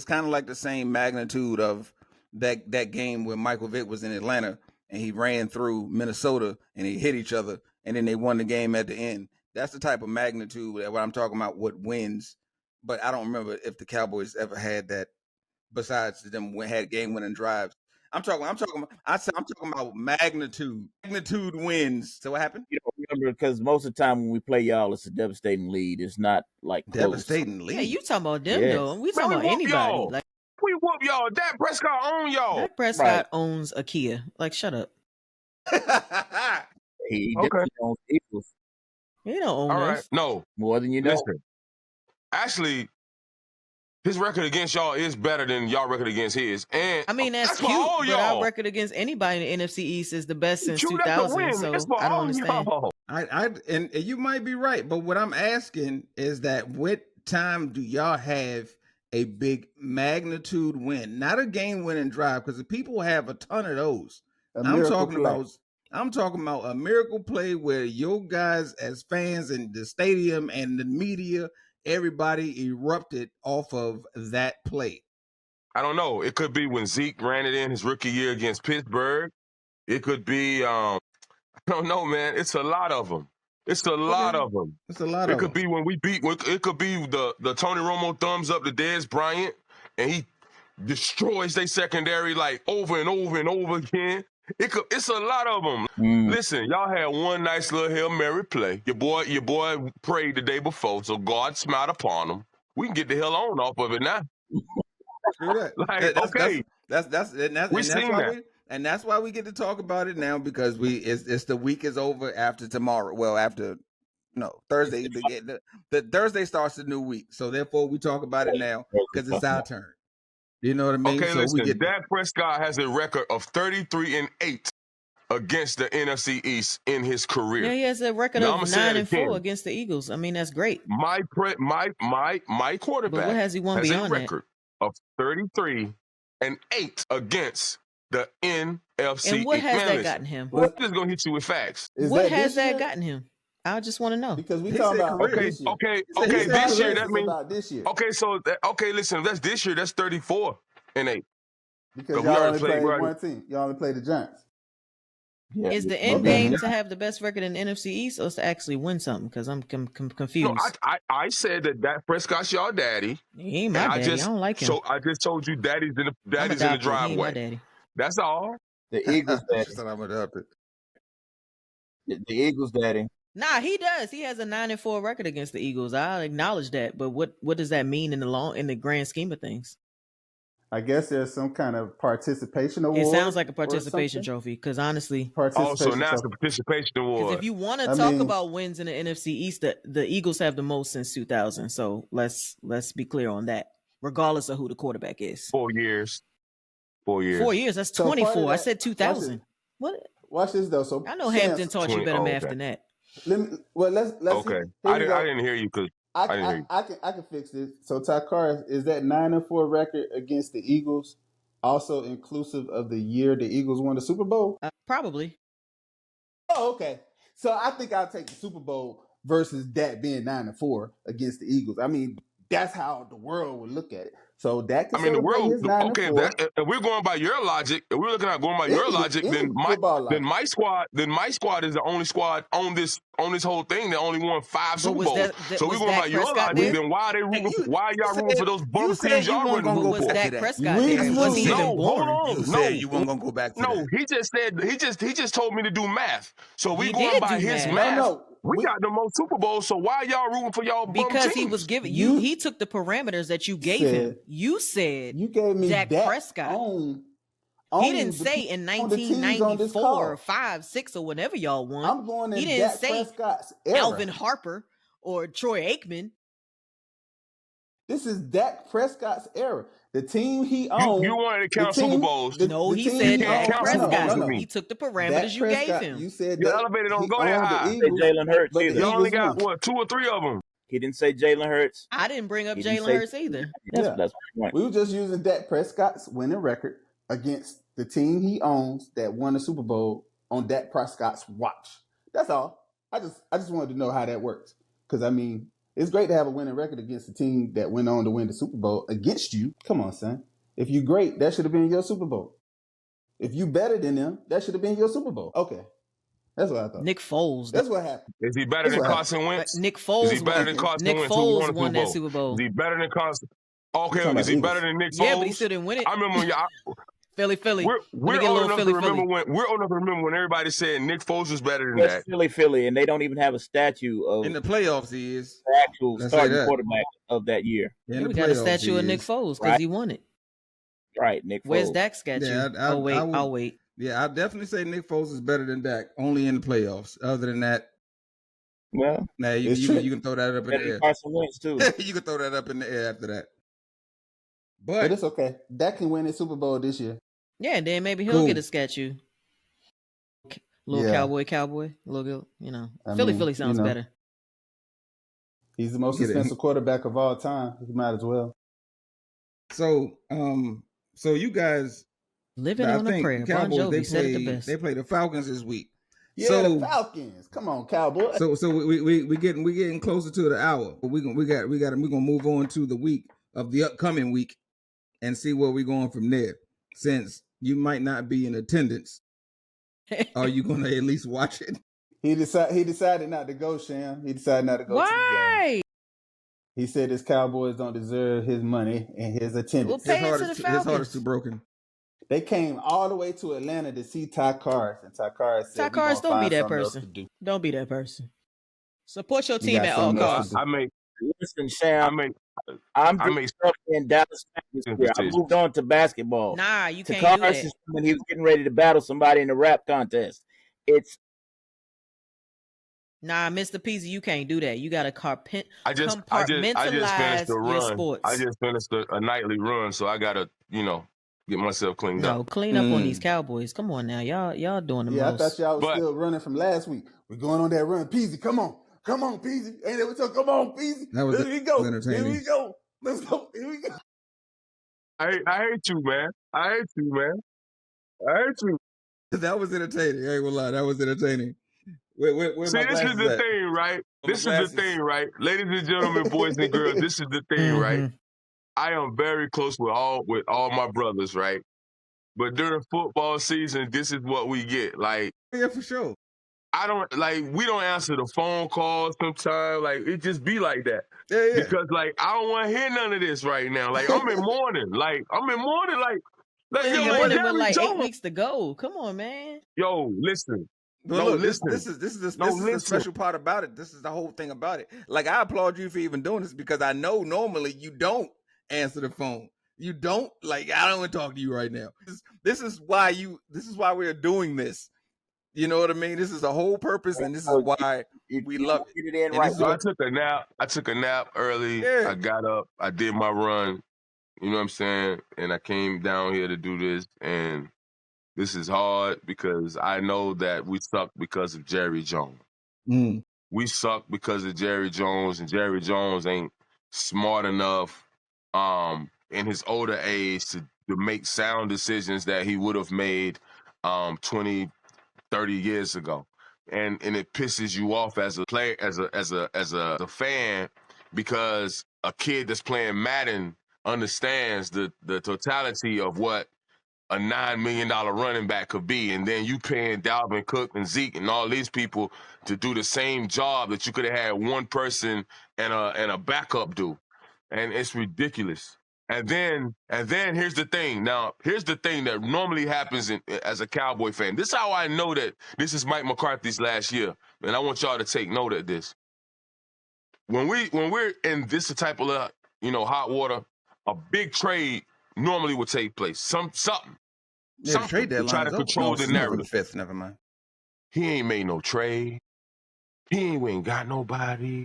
kind of like the same magnitude of that game when Michael Vick was in Atlanta and he ran through Minnesota and he hit each other and then they won the game at the end. That's the type of magnitude that what I'm talking about, what wins. But I don't remember if the Cowboys ever had that besides them had game winning drives. I'm talking about magnitude wins. So what happened? You don't remember because most of the time when we play y'all, it's a devastating lead. It's not like devastating lead. Hey, you talking about them though? We talking about anybody. Y'all. Like we whoop y'all. Dak Prescott own y'all. Dak Prescott owns a Kia. Like shut up. He definitely owns Eagles. He don't own all us. right. No, more than you know. Listen, actually, his record against y'all is better than y'all record against his. And I mean, that's cute, but our record against anybody in the NFC East is the best since 2000. So I don't understand. And you might be right, but what I'm asking is that what time do y'all have a big magnitude win? Not a game-winning drive, because the people have a ton of those. I'm talking about a miracle play where your guys as fans in the stadium and the media, everybody erupted off of that play. I don't know. It could be when Zeke ran it in his rookie year against Pittsburgh. It could be, I don't know, man. It's a lot of them. It's a lot of them. It could be when we beat, it could be the Tony Romo thumbs up to Dez Bryant and he destroys their secondary like over and over and over again. It's a lot of them. Listen, y'all had one nice little Hail Mary play. Your boy prayed the day before, so God smiled upon him. We can get the hell on off of it now. Screw that. Like, okay, That's why we get to talk about it now, because it's the week is over after tomorrow. Well, after Thursday. The Thursday starts the new week, so therefore we talk about it now because it's our turn. You know what I mean? Okay, so listen. Dak Prescott has a record of 33-8 against the NFC East in his career. Yeah, he has a record of 9-4 against the Eagles. I mean, that's great. My quarterback, but what has he won has beyond a record of 33-8 against the NFC. And what East. has that gotten him? I'm just gonna hit you with facts. What has that gotten him? I just want to know, because we talking about this year. That means about this year. Okay, so listen, if that's this year, that's 34-8. Because y'all only played one team. Y'all only played the Giants. Yeah. Is the end game to have the best record in the NFC East, or to actually win something? Because I'm confused. No, I said that Prescott's y'all daddy. He ain't my daddy. I don't like him. So I just told you daddy's in the driveway. He ain't my daddy. That's all. The Eagles daddy. I'm adopted. The Eagles daddy. Nah, he does. He has a 9-4 record against the Eagles. I acknowledge that, but what does that mean in the grand scheme of things? I guess there's some kind of participation award. It sounds like a participation trophy, because honestly, so now it's a participation award. Because if you want to talk about wins in the NFC East, the Eagles have the most since 2000. So let's be clear on that, regardless of who the quarterback is. 4 years. 4 years. That's 24. I said 2000. What? Watch this though. So I know Hampton taught you better math than that. Let's okay. I didn't hear you because I didn't hear you. I can fix this. So Takar, is that 9-4 record against the Eagles also inclusive of the year the Eagles won the Super Bowl? Probably. Oh, okay. So I think I'll take the Super Bowl versus that being 9-4 against the Eagles. I mean, that's how the world would look at it. So that can the world. His 9-4. If we're going by your logic, if we're looking at going by your logic, then my squad is the only squad on this whole thing that only won 5 Super Bowls. So we're going by your logic. Then why are y'all rooting for those bum teams y'all rooting for? Was Dak Prescott there? Was he even born? Hold on. You said you weren't gonna go back to that. He just said he just told me to do math. So we going by his math. No. We got the most Super Bowls, so why y'all rooting for y'all bum Because teams? he was giving you. He took the parameters that you gave him. You said you gave me Dak Prescott. He didn't say in 1994 or 5, 6 or whatever y'all won. I'm going in he didn't Dak say Prescott's era. Alvin Harper or Troy Aikman. This is Dak Prescott's era. The team he owned. You wanted to count Super Bowls. No, he said Dak Prescott. He took the parameters you gave him. You said your elevator don't go that high. Jalen Hurts either. You only got 2 or 3 of them. He didn't say Jalen Hurts. I didn't bring up Jalen Hurts either. That's right. We were just using Dak Prescott's winning record against the team he owns that won the Super Bowl on Dak Prescott's watch. That's all. I just wanted to know how that works. Because, I mean, it's great to have a winning record against a team that went on to win the Super Bowl against you. Come on, son. If you're great, that should have been your Super Bowl. If you better than them, that should have been your Super Bowl. Okay. That's what I thought. Nick Foles. That's what happened. Is he better than Carson Wentz? Nick Foles. Is he better than Carson Wentz? Nick Foles won that Super Bowl. Is he better than Carson? Okay, is he better than Nick Foles? Yeah, but he still didn't win it. I remember when Philly. We're old enough to remember when everybody said Nick Foles was better than that. Philly, and they don't even have a statue of in the playoffs. He is the actual starting quarterback of that year. Yeah, we got a statue of Nick Foles because he won it. Right, Nick Foles. Where's Dak's statue? Yeah, I'll wait. Yeah, I'd definitely say Nick Foles is better than Dak, only in the playoffs. Other than that, well, nah, you can throw that up in the air. Carson Wentz too. You can throw that up in the air after that. But it's okay. Dak can win the Super Bowl this year. Yeah, and then maybe he'll get a statue. Cowboy. Little, Philly sounds better. He's the most expensive quarterback of all time. He might as well. So you guys living on a prayer. Bon Jovi said it the best. They play the Falcons this week. Yeah, the Falcons. Come on, Cowboy. So we getting closer to the hour. We're gonna move on to the week of the upcoming week and see where we're going from there. Since you might not be in attendance, are you gonna at least watch it? He decided not to go, Sham. He decided not to go. Why? To the game. He said his Cowboys don't deserve his money and his attendance. His heart is too broken. They came all the way to Atlanta to see Ty Cars, and Ty Cars said, don't be that person. Don't be that person. Support your team at all costs. I Listen, Sam, I doing make stuff in Dallas this year. I moved on to basketball. Nah, you can't do Takaris that. is when he was getting ready to battle somebody in the rap contest. Nah, Mr. Peasy, you can't do that. You got to I just finished the your run. sports. I just finished a nightly run, so I gotta, get myself cleaned up. No, clean up on these Cowboys. Come on now, y'all doing the most. I thought y'all was still running from last week. We're going on that run, Peasy. Come on, Peasy. Ain't it? So come on, Peasy. Here we go. Here we go. Let's go. Here we go. I hate you, man. I hate you. That was entertaining. I ain't gonna lie, that was entertaining. Where See, this is the thing, right? This is the thing, right? Ladies and gentlemen, boys and girls, this is the thing, right? I am very close with all my brothers, right? But during football season, this is what we get. Like, yeah, for sure. We don't answer the phone calls sometimes. Like, it just be like that. Yeah. Because, I don't want to hear none of this right now. Like, I'm in mourning. With 8 weeks to go. Come on, man. Yo, listen. Listen. This is the special part about it. This is the whole thing about it. Like, I applaud you for even doing this because I know normally you don't answer the phone. You don't. Like, I don't want to talk to you right now. This is why we're doing this. You know what I mean? This is the whole purpose, and this is why we love it. I took a nap early. Yeah. I got up. I did my run. You know what I'm saying? And I came down here to do this, and this is hard because I know that we suck because of Jerry Jones. We suck because of Jerry Jones, and Jerry Jones ain't smart enough in his older age to make sound decisions that he would have made 20, 30 years ago. And it pisses you off as a player, as a fan, because a kid that's playing Madden understands the totality of what a $9 million running back could be, and then you paying Dalvin Cook and Zeke and all these people to do the same job that you could have had one person and a backup do, and it's ridiculous. And then here's the thing. Now, here's the thing that normally happens as a Cowboy fan. This is how I know that this is Mike McCarthy's last year, and I want y'all to take note of this. When we're in this type of hot water, a big trade normally would take place. Something. Trade deadline. Try to control the narrative. Fifth, never mind. He ain't made no trade. He ain't got nobody.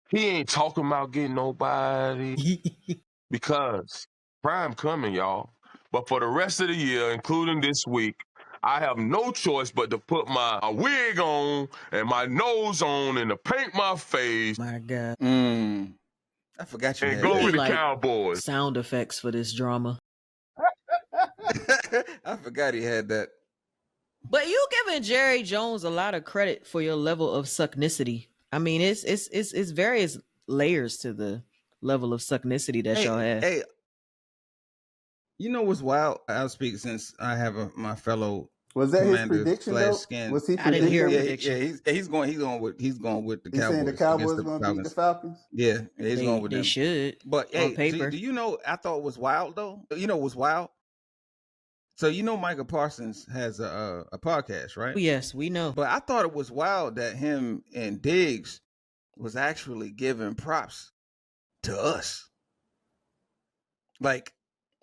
He ain't talking about getting nobody. Because prime coming, y'all. But for the rest of the year, including this week, I have no choice but to put my wig on and my nose on and to paint my face. My God. I forgot you. And go with the Cowboys. Sound effects for this drama. I forgot he had that. But you giving Jerry Jones a lot of credit for your level of sucknicity. I mean, it's various layers to the level of sucknicity that y'all have. Hey, you know what's wild? I'll speak since I have my fellow. Was that his prediction though? Was he? I didn't hear a prediction. Yeah, he's going with the Cowboys. He's saying the Cowboys are going to beat the Falcons. Yeah, he's going with them. They should. But on paper. Do you know? I thought it was wild though. You know what's wild? So Michael Parsons has a podcast, right? Yes, we know. But I thought it was wild that him and Diggs was actually giving props to us. Like,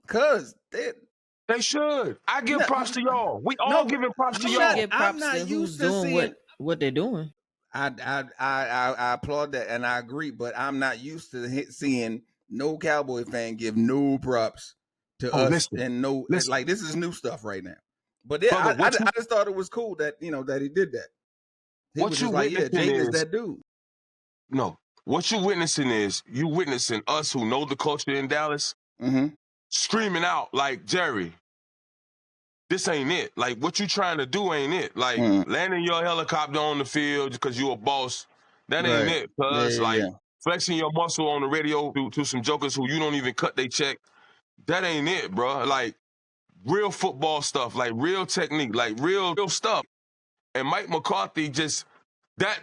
cause they should. I give props to y'all. We all giving props to y'all. I'm not used to seeing what they're doing. I applaud that and I agree, but I'm not used to seeing no Cowboy fan give no props to us. And like this is new stuff right now. But yeah, I just thought it was cool that that he did that. He was just like, yeah, Jake is that dude. No, what you're witnessing is us who know the culture in Dallas screaming out like, Jerry, this ain't it. Like, what you trying to do ain't it. Like, landing your helicopter on the field because you a boss, that ain't it. Cause flexing your muscle on the radio to some jokers who you don't even cut they check, that ain't it, bro. Like, real football stuff, like real technique, like real stuff. And Mike McCarthy just, that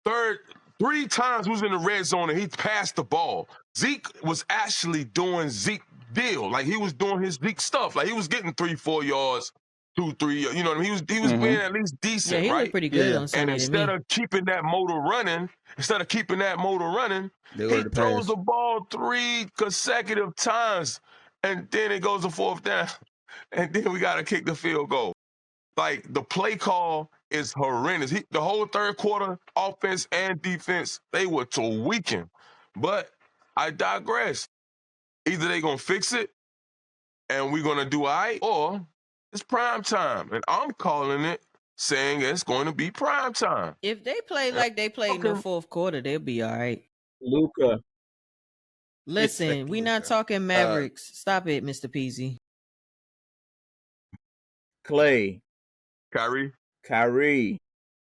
third 3 times was in the red zone and he passed the ball. Zeke was actually doing Zeke deal. Like, he was doing his Zeke stuff. Like, he was getting 3-4 yards 2, 3. You know what I mean? He was being at least decent, Yeah, he right? looked pretty good on And Sunday to instead me. of keeping that motor running, They go he to the throws pass. the ball 3 consecutive times, and then it goes to 4th down, and then we got to kick the field goal. Like, the play call is horrendous. The whole third quarter, offense and defense, they were tweaking. But I digress. Either they going to fix it, and we're going to do all right, or it's prime time. And I'm calling it, saying it's going to be prime time. If they play like they played in the fourth quarter, they'll be all right. Luka. Listen, we not talking Mavericks. Stop it, Mr. Peasy. Clay. Kyrie.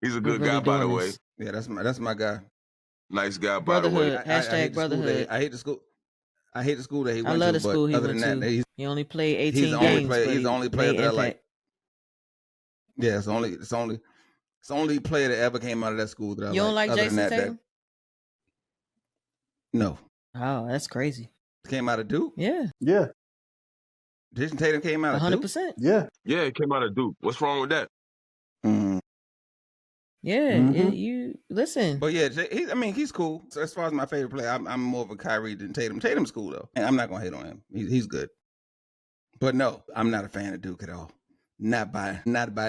He's a good really guy, by the way. this. Yeah, that's my guy. Nice guy, by the way. Brotherhood. Hashtag brotherhood. I hate the school. I hate the school that he went I love to, the school but he other went than that, to. He only played 18 he's the only games. player. He's the only player that I like. impact. Yeah, it's the only player that ever came out of that school that I like. You don't like other Jason than that, Tatum? No. Oh, that's crazy. Came out of Duke? Yeah. Yeah. Jason Tatum came out of 100%. Duke? Yeah. Yeah, it came out of Duke. What's wrong with that? Mm. Yeah, you listen. But yeah, he's cool. So as far as my favorite player, I'm more of a Kyrie than Tatum. Tatum's cool though, and I'm not gonna hate on him. He's good. But no, I'm not a fan of Duke at all. Not by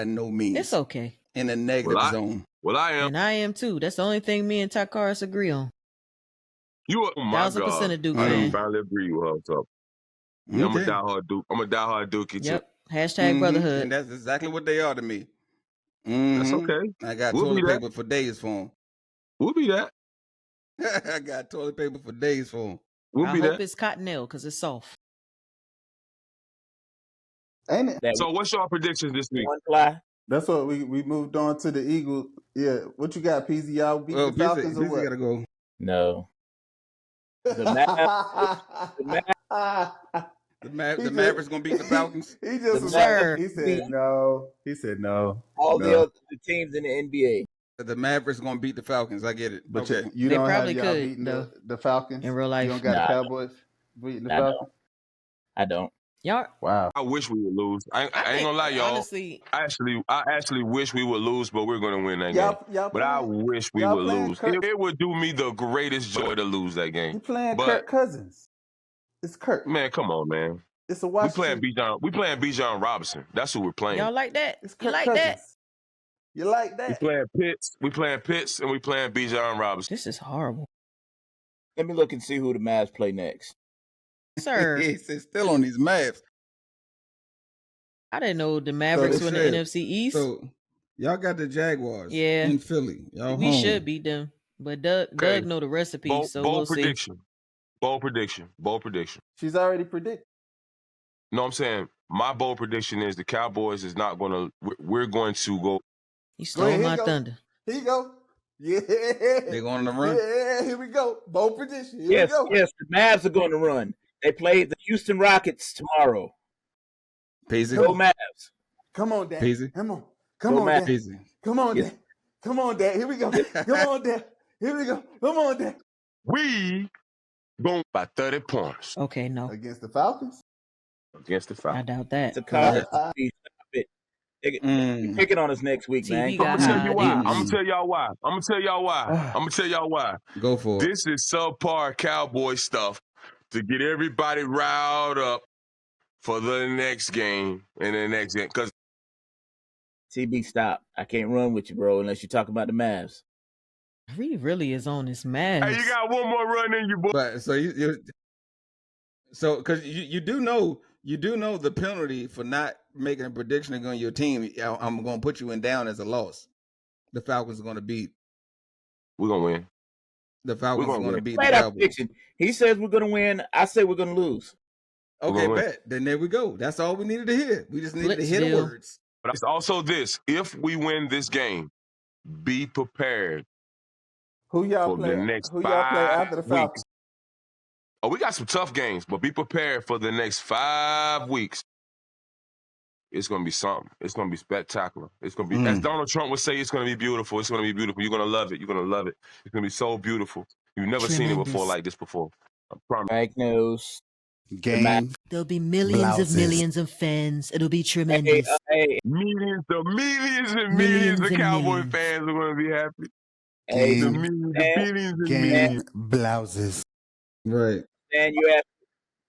no means. It's okay. In a negative zone. Well, I am. And I am too. That's the only thing me and Takaris agree on. You are, oh my 1,000% a Duke I fan. finally agree with her. So. Yeah, I'm a diehard Duke. I'm a diehard Dookie too. Yep. Hashtag brotherhood. And that's exactly what they are to me. That's okay. I got toilet paper for days for them. We'll be that. I got toilet paper for days for them. I hope it's cottonelle because it's soft. Ain't it? So what's your predictions this week? One fly. That's what we moved on to the Eagles. Yeah. What you got, PZ? Y'all beat the Falcons or what? gotta go. No. The Mavericks gonna beat the Falcons. He said no. He said no. All the teams in the NBA. The Mavericks gonna beat the Falcons. I get it. But okay. you They don't have probably y'all could, beating though, the Falcons in real life. You don't got the Cowboys beating the Falcons. I don't. Y'all. Wow. I wish we would lose. I ain't gonna lie, y'all. Honestly, I actually wish we would lose, but we're gonna win that game. But I wish we would lose. It would do me the greatest joy to lose that game. You playing Kirk Cousins? It's Kirk. Man, come on, man. It's a Washington. We playing Bijan Robinson. That's who we're playing. y'all like that? It's You Kirk like Cousins. that? You like that? We playing Pitts, and we playing Bijan Robinson. This is horrible, Let me look and see who the Mavs play next. sir. He's still on these Mavs. I didn't know the Mavericks were in the NFC East. So y'all got the Jaguars. Yeah. In Philly. Y'all we home. should beat them, but Doug know the recipe, so we'll prediction. see. Bold prediction. She's already predicted. No, I'm saying my bold prediction is the Cowboys is not going to. We're going to go. You stole my thunder. Here you go. Yeah. They going on the run? Yeah, here we go. Bold prediction. Here Yes, we go. yes, the Mavs are going to run. They play the Houston Rockets tomorrow. Peasy. Go Mavs. Come on, Dad. Peasy. Come on, Go Dad. Peasy. Come on, Yes. Dad. Come on, Dad. Here we go. Come on, Dad. Here we go. Come on, Dad. We going by 30 points Okay, no, Against the Falcons? against the I Falcons. doubt that. It's a college. Stop it. They're picking on us next week, TV man. got I'm gonna tell you why. high. I'm gonna tell y'all why. Go for it. This is subpar Cowboy stuff to get everybody riled up for the next game and the next game. Because TB, stop. I can't run with you, bro, unless you talk about the Mavs. He really is on his Mavs. hey, you got one more run in you, boy. But so because you do know the penalty for not making a prediction on your team. I'm going to put you in down as a loss. The Falcons are going to beat. We're gonna win. The Falcons are going to beat the Play that Cowboys. prediction. He says we're going to win. I say we're going to lose. Okay, We're gonna bet. Then there we go. That's all we needed to hear. We just needed to hear the Blitzville. words. But it's also this: if we win this game, be prepared Who y'all for play? the next Who y'all play 5 after the weeks. Falcons? Oh, we got some tough games, but be prepared for the next 5 weeks. It's gonna be something. It's gonna be spectacular. It's gonna be, as Donald Trump would say, it's gonna be beautiful. It's gonna be beautiful. You're gonna love it. You're gonna love it. It's gonna be so beautiful. You've never seen it before Tremendous. like this before. I promise. Frank knows. Game. There'll be millions of fans. It'll be tremendous. Millions and Millions of and Cowboy millions. fans are going to be happy. Game. The billions and Game millions. blouses. Right. And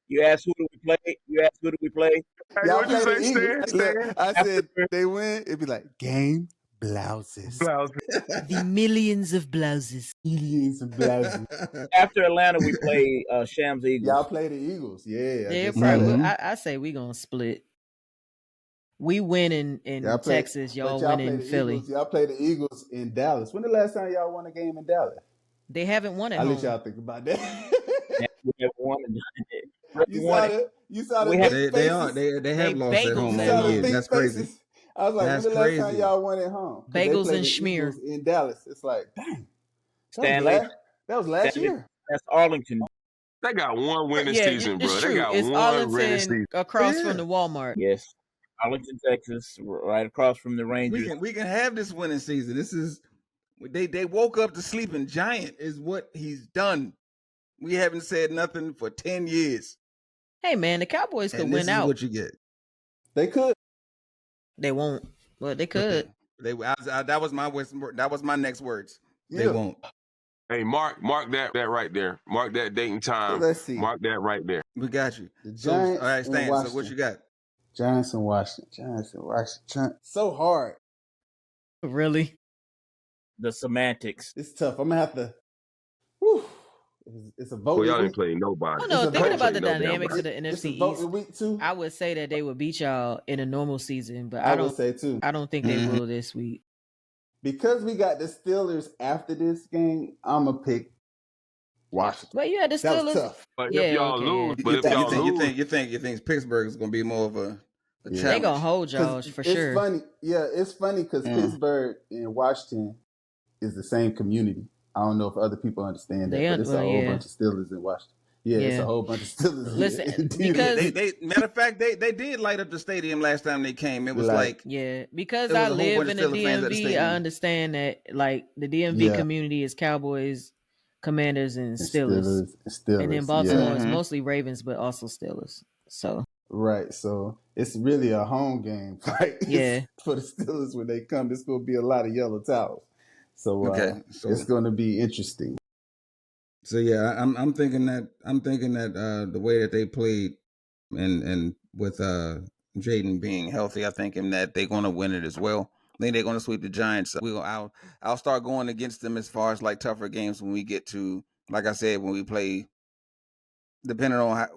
you asked who do we play? You asked who do we play? Hey, Y'all what you play the say, Eagles. Stan? Look, I said they win. It'd be like game blouses. The millions of blouses. Millions of blouses. After Atlanta, we play Shams Eagles. Y'all play the Eagles. Yeah. Yeah, probably. I say we gonna split. We win in Texas. Y'all win in Philly. Y'all play the Eagles in Dallas. When the last time y'all won a game in Dallas? They haven't won at I'll home. let y'all think about that. We never won it. You saw the big faces. They have lost at home You all saw the year. big That's crazy. faces. I was like, That's when the last time crazy. y'all won at home? 'Cause they Bagels played and the schmear. Eagles in Dallas. It's like, dang. Stanley. That was last year. That's Arlington. They got one winning Yeah, season, it's bro. true. They got It's one winning Arlington season. across Yeah. from the Walmart. Yes. Arlington, Texas, right across from the Rangers. We can have this winning season. This is they woke up the sleeping giant is what he's done. We haven't said nothing for 10 years. Hey man, the Cowboys could And win this is out. what you get. They could. They won't, but they could. That was my next words. They Yeah. won't. Hey, mark that right there. Mark that date and time. Let's see. Mark that right there. We got you. The So, Giants all right, and Stan. So what Washington. you got? Giants and Washington. So hard. Really? The semantics. It's tough. I'm gonna have to. Whew. It's a vote. Well, y'all week. didn't play nobody. Oh, no, It's a thinking vote. about the No damn dynamics of body. the It's NFC a vote East, in week 2. I would say that they would beat y'all in a normal season, but I would say too. I don't think they will this week. Because we got the Steelers after this game, I'm gonna pick Washington. But you had the That was Steelers. tough. But Yeah, if y'all okay, lose, yeah. but if y'all lose, you think Pittsburgh is going to be more of a Yeah. challenge? They gonna hold y'all for it's sure. funny. Yeah, it's funny because Pittsburgh and Washington is the same community. I don't know if other people understand that, but it's a whole bunch of Steelers in Washington. Yeah, it's a whole bunch of Steelers. Listen, in because they matter of fact, they did light up the stadium last time they came. It was like because there was I a whole live bunch in of the Steelers fans at the DMV, stadium. I understand that like the DMV community is Cowboys, Commanders, and Steelers. And then Baltimore is mostly Ravens, but also Steelers. So right, so it's really a home game, right? Yeah, for the Steelers when they come, there's going to be a lot of yellow towels. So, so it's going to be interesting. So yeah, I'm thinking that the way that they played and with Jaden being healthy, I think that they're going to win it as well. I think they're going to sweep the Giants. I'll start going against them as far as like tougher games when we get to, like I said, when we play, depending on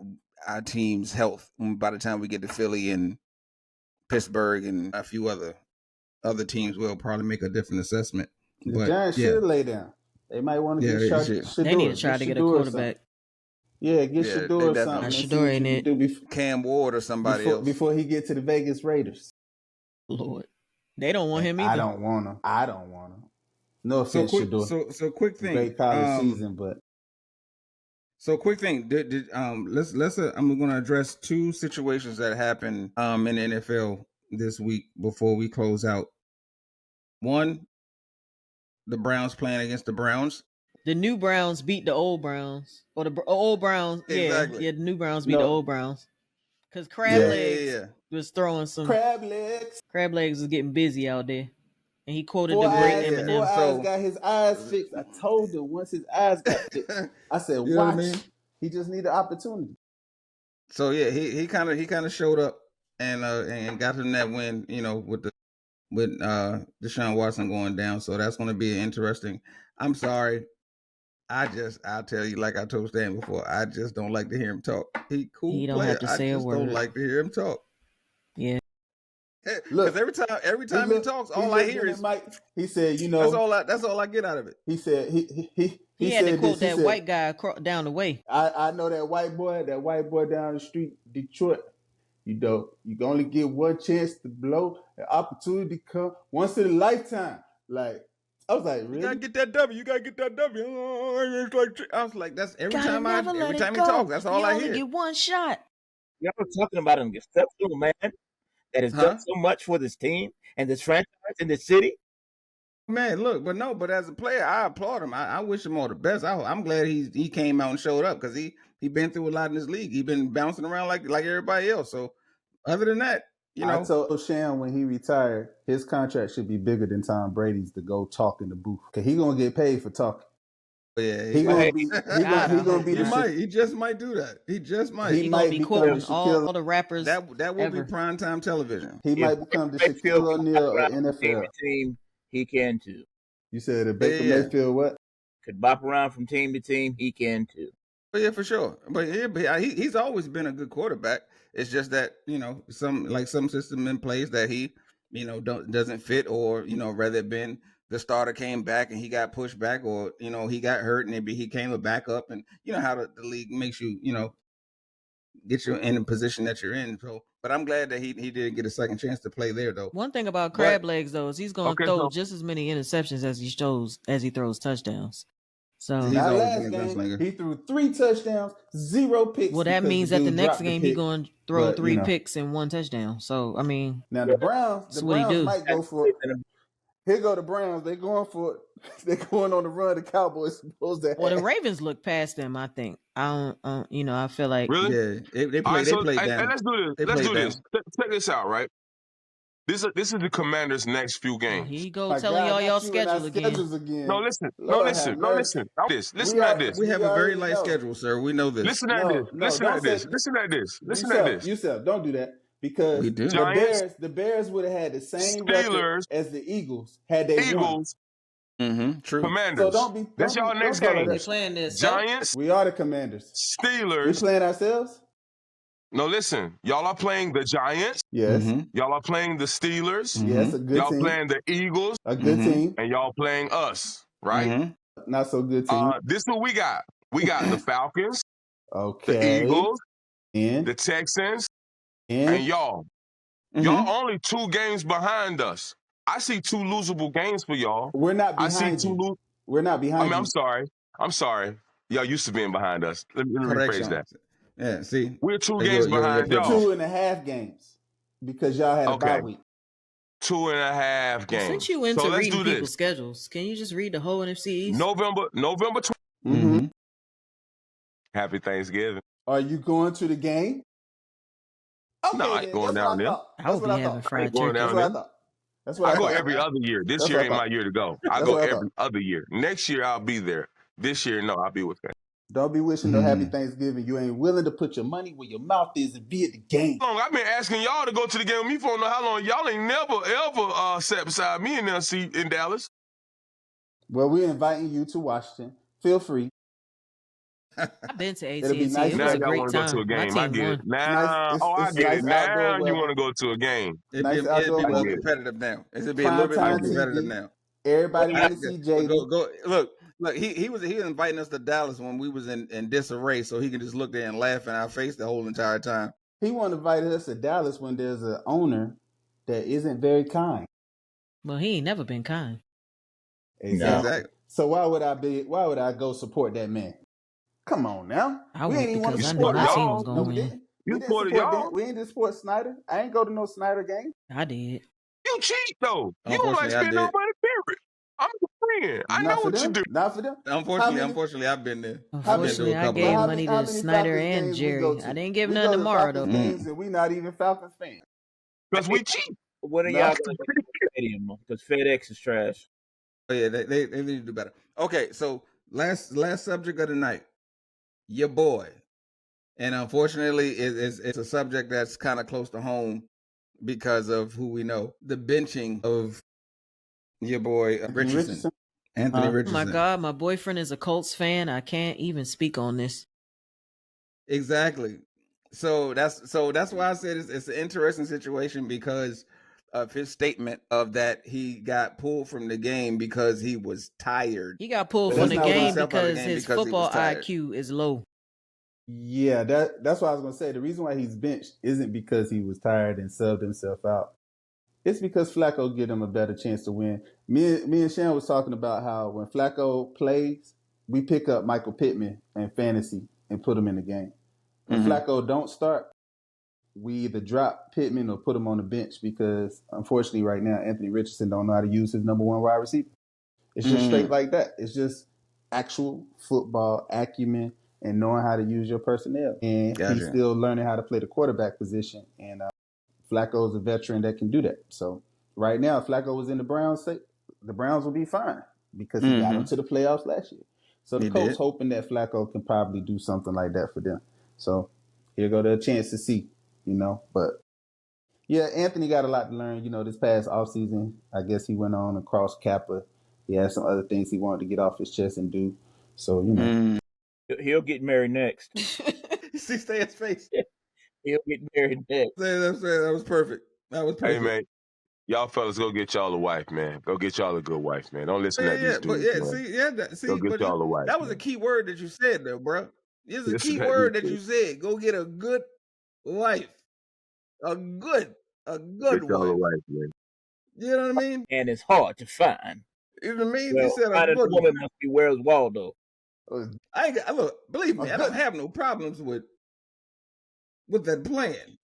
our team's health. By the time we get to Philly and Pittsburgh and a few other teams, we'll probably make a different assessment. The Giants should lay down. They might want to get Shador. They need to try to get a quarterback. Yeah, get Shador or something. Shador ain't it. Cam Ward or somebody else. Before he get to the Vegas Raiders. Lord. They don't want him either. I don't want him. No offense, Shador. So quick thing. Great college season, but. So quick thing. Let's I'm going to address 2 situations that happened in the NFL this week before we close out. One, the Browns playing against the Browns. The new Browns beat the old Browns, or the old Browns. Exactly. Yeah. The new Browns beat the old Browns because Crab Legs was throwing some Crab Legs. Crab Legs was getting busy out there, and he quoted Four the great eyes, Eminem. Four Eyes got his eyes fixed. I told him once his eyes got fixed, I said, You know watch. what I mean? He just need an opportunity. So yeah, he kind of showed up and got him that win. You know, with Deshaun Watson going down. So that's going to be interesting. I'm sorry. I'll tell you, like I told Stan before, I just don't like to hear him talk. He cool He don't player. have to say I a just word. don't like to hear him talk. Yeah. Because every time he talks, all I hear is he said, you know, that's all I get out of it. He said he had to quote that white guy down the way. I know that white boy down the street, Detroit. You know, you can only get one chance to blow. An opportunity come once in a lifetime. Like, I was like, really? You gotta get that W. I was like, that's every time he talks, that's all I hear. You only get one shot. Y'all talking about an exceptional man that has done so much for this team and this franchise in this city. Man, look, but as a player, I applaud him. I wish him all the best. I'm glad he came out and showed up because he been through a lot in this league. He been bouncing around like everybody else. So other than that, I told Shan when he retired, his contract should be bigger than Tom Brady's to go talk in the booth because he gonna get paid for talking. Yeah, he gonna be He just might do that. He just might. He might be quoting all the rappers. That will be primetime television. He might become the Shaquille O'Neal of NFL. Team, he can too. You said that Baker Mayfield what? Could bop around from team to team. He can too. But yeah, for sure. But he's always been a good quarterback. It's just that some system in place that he doesn't fit, or rather been the starter came back and he got pushed back, or he got hurt and maybe he came a backup, and how the league makes you get you in the position that you're in. So, but I'm glad that he did get a second chance to play there, though. One thing about Crab Legs though is he's going to throw just as many interceptions as he throws touchdowns. So not last game, he threw 3 touchdowns, 0 picks. Well, that means that the next game he's going to throw 3 picks and 1 touchdown. So I mean, now the Browns might go for it. Here go the Browns. They're going for it. They're going on the run. The Cowboys supposed to. Well, the Ravens look past them. I think. I don't. I feel like really. Yeah, they play. They play down. Let's do this. Let's do this. Check this out, right? This is the Commander's next few games. Here you go, telling y'all schedule again. No, listen. Listen at this. We have a very light schedule, sir. We know this. Listen at this. Yusef, don't do that. Because we do. The Bears would have had the same record as the Eagles had they won. True. Commanders. So that's y'all next game. They playing this. Giants. We are the Commanders. Steelers. We playing ourselves? No, listen. Y'all are playing the Giants. Yes. Y'all are playing the Steelers. Yes, a good y'all team. Y'all playing the Eagles. A good team. And y'all playing us, right? Not so good team. This is what we got. We got the Falcons. Okay. The Eagles. And the Texans. And y'all. Y'all only 2 games behind us. I see 2 losable games for y'all. We're not behind you. We're not behind you. I'm sorry. Y'all used to being behind us. Let me rephrase that. Yeah, see. We're 2 games behind y'all. 2.5 games. Because y'all had a bye week. 2.5 games. Since you into reading people's schedules, can you just read the whole NFC East? November 20th. Happy Thanksgiving. Are you going to the game? Okay, no, I ain't going down there. I would be having fried chicken. That's what I thought. That's what I go every other year. This year ain't my year to go. I go every other year. Next year I'll be there. This year, no, I'll be with them. Don't be wishing no happy Thanksgiving. You ain't willing to put your money where your mouth is and be at the game. I've been asking y'all to go to the game with me for I don't know how long. Y'all ain't never ever sat beside me in there in Dallas. Well, we're inviting you to Washington. Feel free. I've been to AT&T. It'll be nice. It was a great Go time. to a game. I get it. Now, I get it. Now you want to go to a game. It'd be more competitive now. It'd be a little bit more competitive now. Everybody want to see Jay. Look. He was inviting us to Dallas when we was in disarray, so he could just look there and laugh in our face the whole entire time. He wanted to invite us to Dallas when there's an owner that isn't very kind. Well, he ain't never been kind. Exactly. So why would I go support that man? Come on now. We ain't even want to support y'all. No, we didn't. We ain't just support Snyder. I ain't go to no Snyder game. I did. You cheat though. You don't like spend no money, period. I'm a friend. I know what you do. Not for them. Unfortunately, I've been there. Unfortunately, I gave money to Snyder and Jerry. I didn't give none to Mara though. And we not even Falcons fans. Because we cheat. When are y'all going to the stadium? Because FedEx is trash. Oh yeah, they need to do better. Okay, so last subject of the night, your boy, and unfortunately, it's a subject that's kind of close to home because of who we know, the benching of your boy Richardson. Anthony Richardson. Oh my God, my boyfriend is a Colts fan. I can't even speak on this. Exactly. So that's why I said it's an interesting situation because of his statement of that he got pulled from the game because he was tired. He got pulled from the game because his football IQ is low. Yeah, that's what I was going to say. The reason why he's benched isn't because he was tired and subbed himself out. It's because Flacco give him a better chance to win. Me and Shan was talking about how when Flacco plays, we pick up Michael Pittman and fantasy and put him in the game. When Flacco don't start, we either drop Pittman or put him on the bench because, unfortunately, right now, Anthony Richardson don't know how to use his number 1 wide receiver. It's just straight like that. It's just actual football acumen and knowing how to use your personnel. And he's still learning how to play the quarterback position. And Flacco's a veteran that can do that. So right now, if Flacco was in the Browns, the Browns will be fine because he got them to the playoffs last year. So the coach hoping that Flacco can probably do something like that for them. So here go the chance to see, But yeah, Anthony got a lot to learn. This past offseason, I guess he went on across Kappa. He had some other things he wanted to get off his chest and do. So, He'll get married next. See, stay his face. He'll get married next. That was perfect. That was perfect. Hey, man. Y'all fellas, go get y'all a wife, man. Go get y'all a good wife, man. Don't listen to these dudes, man. Go get y'all a wife. That was a key word that you said, though, bro. It's a key word that you said. Go get a good wife. A good get y'all wife. A wife, man. You know what I mean? And it's hard to find. You know what I mean? Well, He said a good woman must be Where's Waldo. Look, believe me, I don't have no problems with that plan.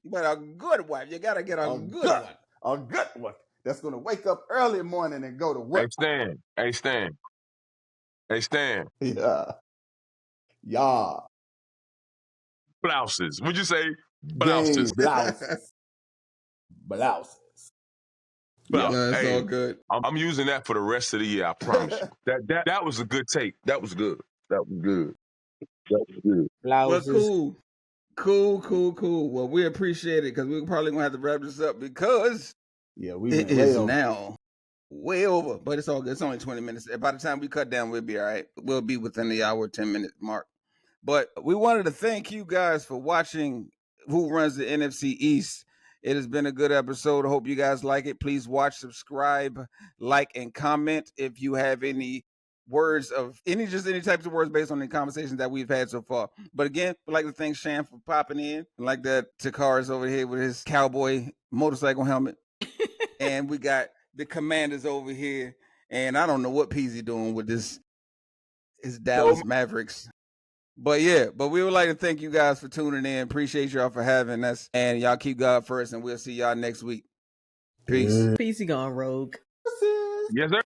But a good wife, you gotta get a good one. A good one that's gonna wake up early morning and go to work. Hey, Stan. Yeah. Blouses. What'd you say? Blouses. Blouses. Yeah, that's all good. I'm using that for the rest of the year, I promise you. That was a good take. That was good. Blouses. Well, cool. Well, we appreciate it because we're probably gonna have to wrap this up because it is now way over. But it's all good. It's only 20 minutes. By the time we cut down, we'll be all right. We'll be within the hour, 10-minute mark. But we wanted to thank you guys for watching Who Runs the NFC East. It has been a good episode. I hope you guys like it. Please watch, subscribe, like, and comment if you have any words of any types of words based on the conversations that we've had so far. But again, we'd like to thank Shan for popping in. Like that Takara's over here with his cowboy motorcycle helmet. And we got the Commanders over here. And I don't know what Peasy doing with his Dallas Mavericks. But we would like to thank you guys for tuning in. Appreciate y'all for having us. And y'all keep God first, and we'll see y'all next week. Peace. Peace, he gone rogue. Yes, sir.